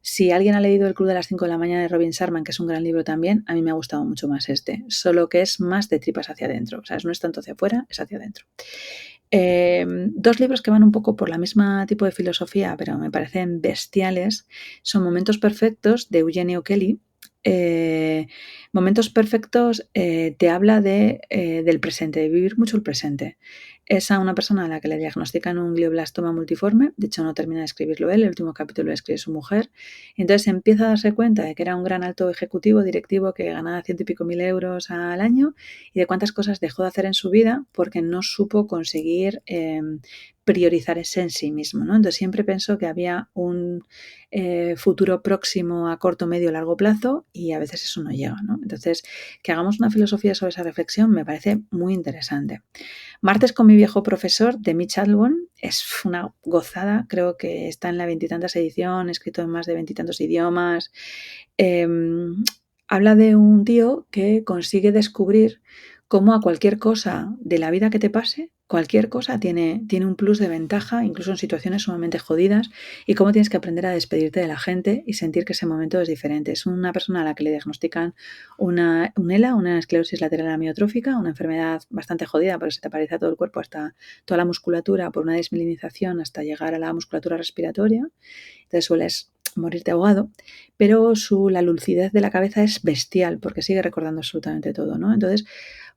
si alguien ha leído El Club de las 5 de la mañana de Robin Sharma, que es un gran libro también, a mí me ha gustado mucho más este, solo que es más de tripas hacia adentro, o sea, no es tanto hacia afuera, es hacia adentro. 2 libros que van un poco por la misma tipo de filosofía, pero me parecen bestiales, son Momentos Perfectos de Eugenio Kelly. Momentos Perfectos te habla del presente, de vivir mucho el presente. Es a una persona a la que le diagnostican un glioblastoma multiforme, de hecho no termina de escribirlo él, el último capítulo lo escribe su mujer, entonces empieza a darse cuenta de que era un gran alto ejecutivo, directivo, que ganaba 100 y pico mil euros al año y de cuántas cosas dejó de hacer en su vida porque no supo conseguir priorizar ese en sí mismo, ¿no? Entonces siempre pensó que había un futuro próximo a corto, medio, largo plazo y a veces eso no llega, ¿no? Entonces, que hagamos una filosofía sobre esa reflexión me parece muy interesante. Martes con mi viejo profesor, de Mitch Albom, es una gozada, creo que está en la 20 y tantas edición, escrito en más de 20 y tantos idiomas. Habla de un tío que consigue descubrir cómo a cualquier cosa de la vida que te pase, cualquier cosa tiene un plus de ventaja, incluso en situaciones sumamente jodidas, y cómo tienes que aprender a despedirte de la gente y sentir que ese momento es diferente. Es una persona a la que le diagnostican una ELA, una esclerosis lateral amiotrófica, una enfermedad bastante jodida, porque se te paraliza todo el cuerpo, hasta toda la musculatura, por una desmilinización hasta llegar a la musculatura respiratoria. Entonces sueles morirte ahogado, pero la lucidez de la cabeza es bestial porque sigue recordando absolutamente todo, ¿no? Entonces,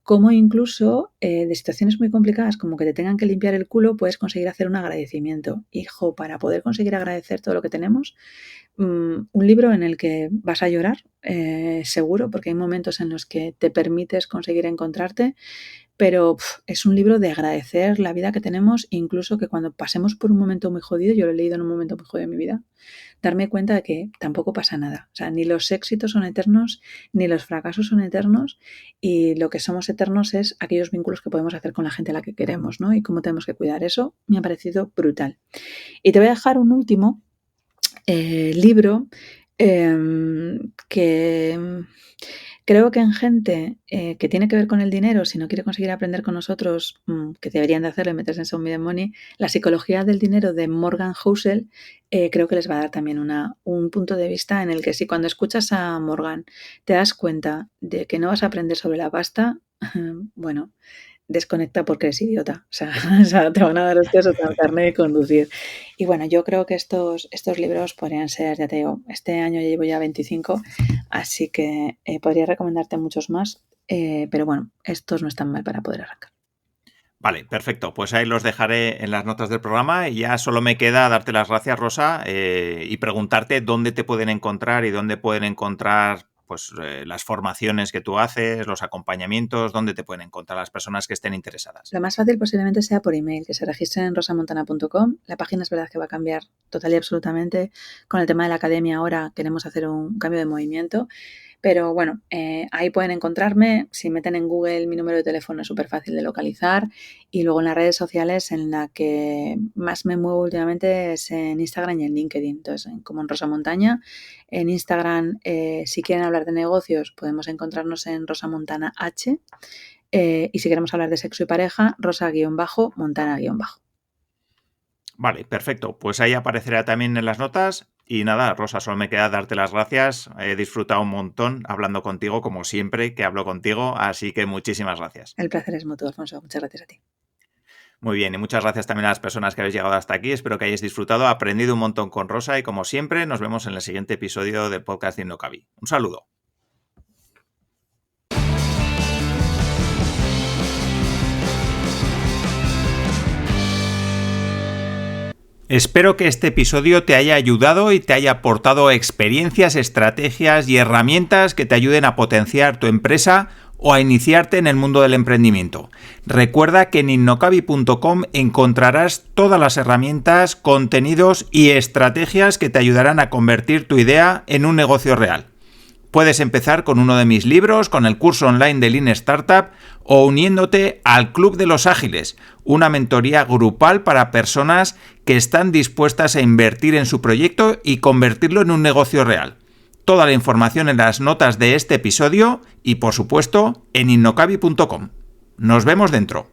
como incluso de situaciones muy complicadas como que te tengan que limpiar el culo, puedes conseguir hacer un agradecimiento. Hijo, para poder conseguir agradecer todo lo que tenemos, un libro en el que vas a llorar, seguro, porque hay momentos en los que te permites conseguir encontrarte, pero es un libro de agradecer la vida que tenemos, incluso que cuando pasemos por un momento muy jodido, yo lo he leído en un momento muy jodido de mi vida, darme cuenta de que tampoco pasa nada. O sea, ni los éxitos son eternos, ni los fracasos son eternos, y lo que somos eternos es aquellos vínculos que podemos hacer con la gente a la que queremos, ¿no? Y cómo tenemos que cuidar eso, me ha parecido brutal. Y te voy a dejar un último libro que Creo que en gente que tiene que ver con el dinero, si no quiere conseguir aprender con nosotros, que deberían de hacerlo y meterse en Show Me the Money, la psicología del dinero de Morgan Housel creo que les va a dar también un punto de vista en el que si cuando escuchas a Morgan te das cuenta de que no vas a aprender sobre la pasta, bueno, desconecta porque eres idiota. O sea, te van a dar hostias hasta el carnet de conducir. Y bueno, yo creo que estos libros podrían ser, ya te digo, este año llevo ya 25, así que podría recomendarte muchos más, pero bueno, estos no están mal para poder arrancar. Vale, perfecto. Pues ahí los dejaré en las notas del programa y ya solo me queda darte las gracias, Rosa, y preguntarte dónde te pueden encontrar y dónde pueden encontrar pues las formaciones que tú haces, los acompañamientos, dónde te pueden encontrar las personas que estén interesadas. Lo más fácil posiblemente sea por email, que se registren en rosamontana.com. La página es verdad que va a cambiar total y absolutamente. Con el tema de la academia ahora queremos hacer un cambio de movimiento. Pero bueno, ahí pueden encontrarme. Si meten en Google mi número de teléfono es súper fácil de localizar. Y luego en las redes sociales en la que más me muevo últimamente es en Instagram y en LinkedIn. Entonces, como en Rosa Montaña. En Instagram, si quieren hablar de negocios, podemos encontrarnos en Rosa Montana H. Y si queremos hablar de sexo y pareja, Rosa-Montana-. Vale, perfecto. Pues ahí aparecerá también en las notas. Y nada, Rosa, solo me queda darte las gracias. He disfrutado un montón hablando contigo, como siempre que hablo contigo. Así que muchísimas gracias. El placer es mutuo, Alfonso. Muchas gracias a ti. Muy bien, y muchas gracias también a las personas que habéis llegado hasta aquí. Espero que hayáis disfrutado, aprendido un montón con Rosa y como siempre nos vemos en el siguiente episodio del podcast de Innocabi. Un saludo. Espero que este episodio te haya ayudado y te haya aportado experiencias, estrategias y herramientas que te ayuden a potenciar tu empresa o a iniciarte en el mundo del emprendimiento. Recuerda que en innocabi.com encontrarás todas las herramientas, contenidos y estrategias que te ayudarán a convertir tu idea en un negocio real. Puedes empezar con uno de mis libros, con el curso online de Lean Startup o uniéndote al Club de los Ágiles, una mentoría grupal para personas que están dispuestas a invertir en su proyecto y convertirlo en un negocio real. Toda la información en las notas de este episodio y, por supuesto, en innocabi.com. Nos vemos dentro.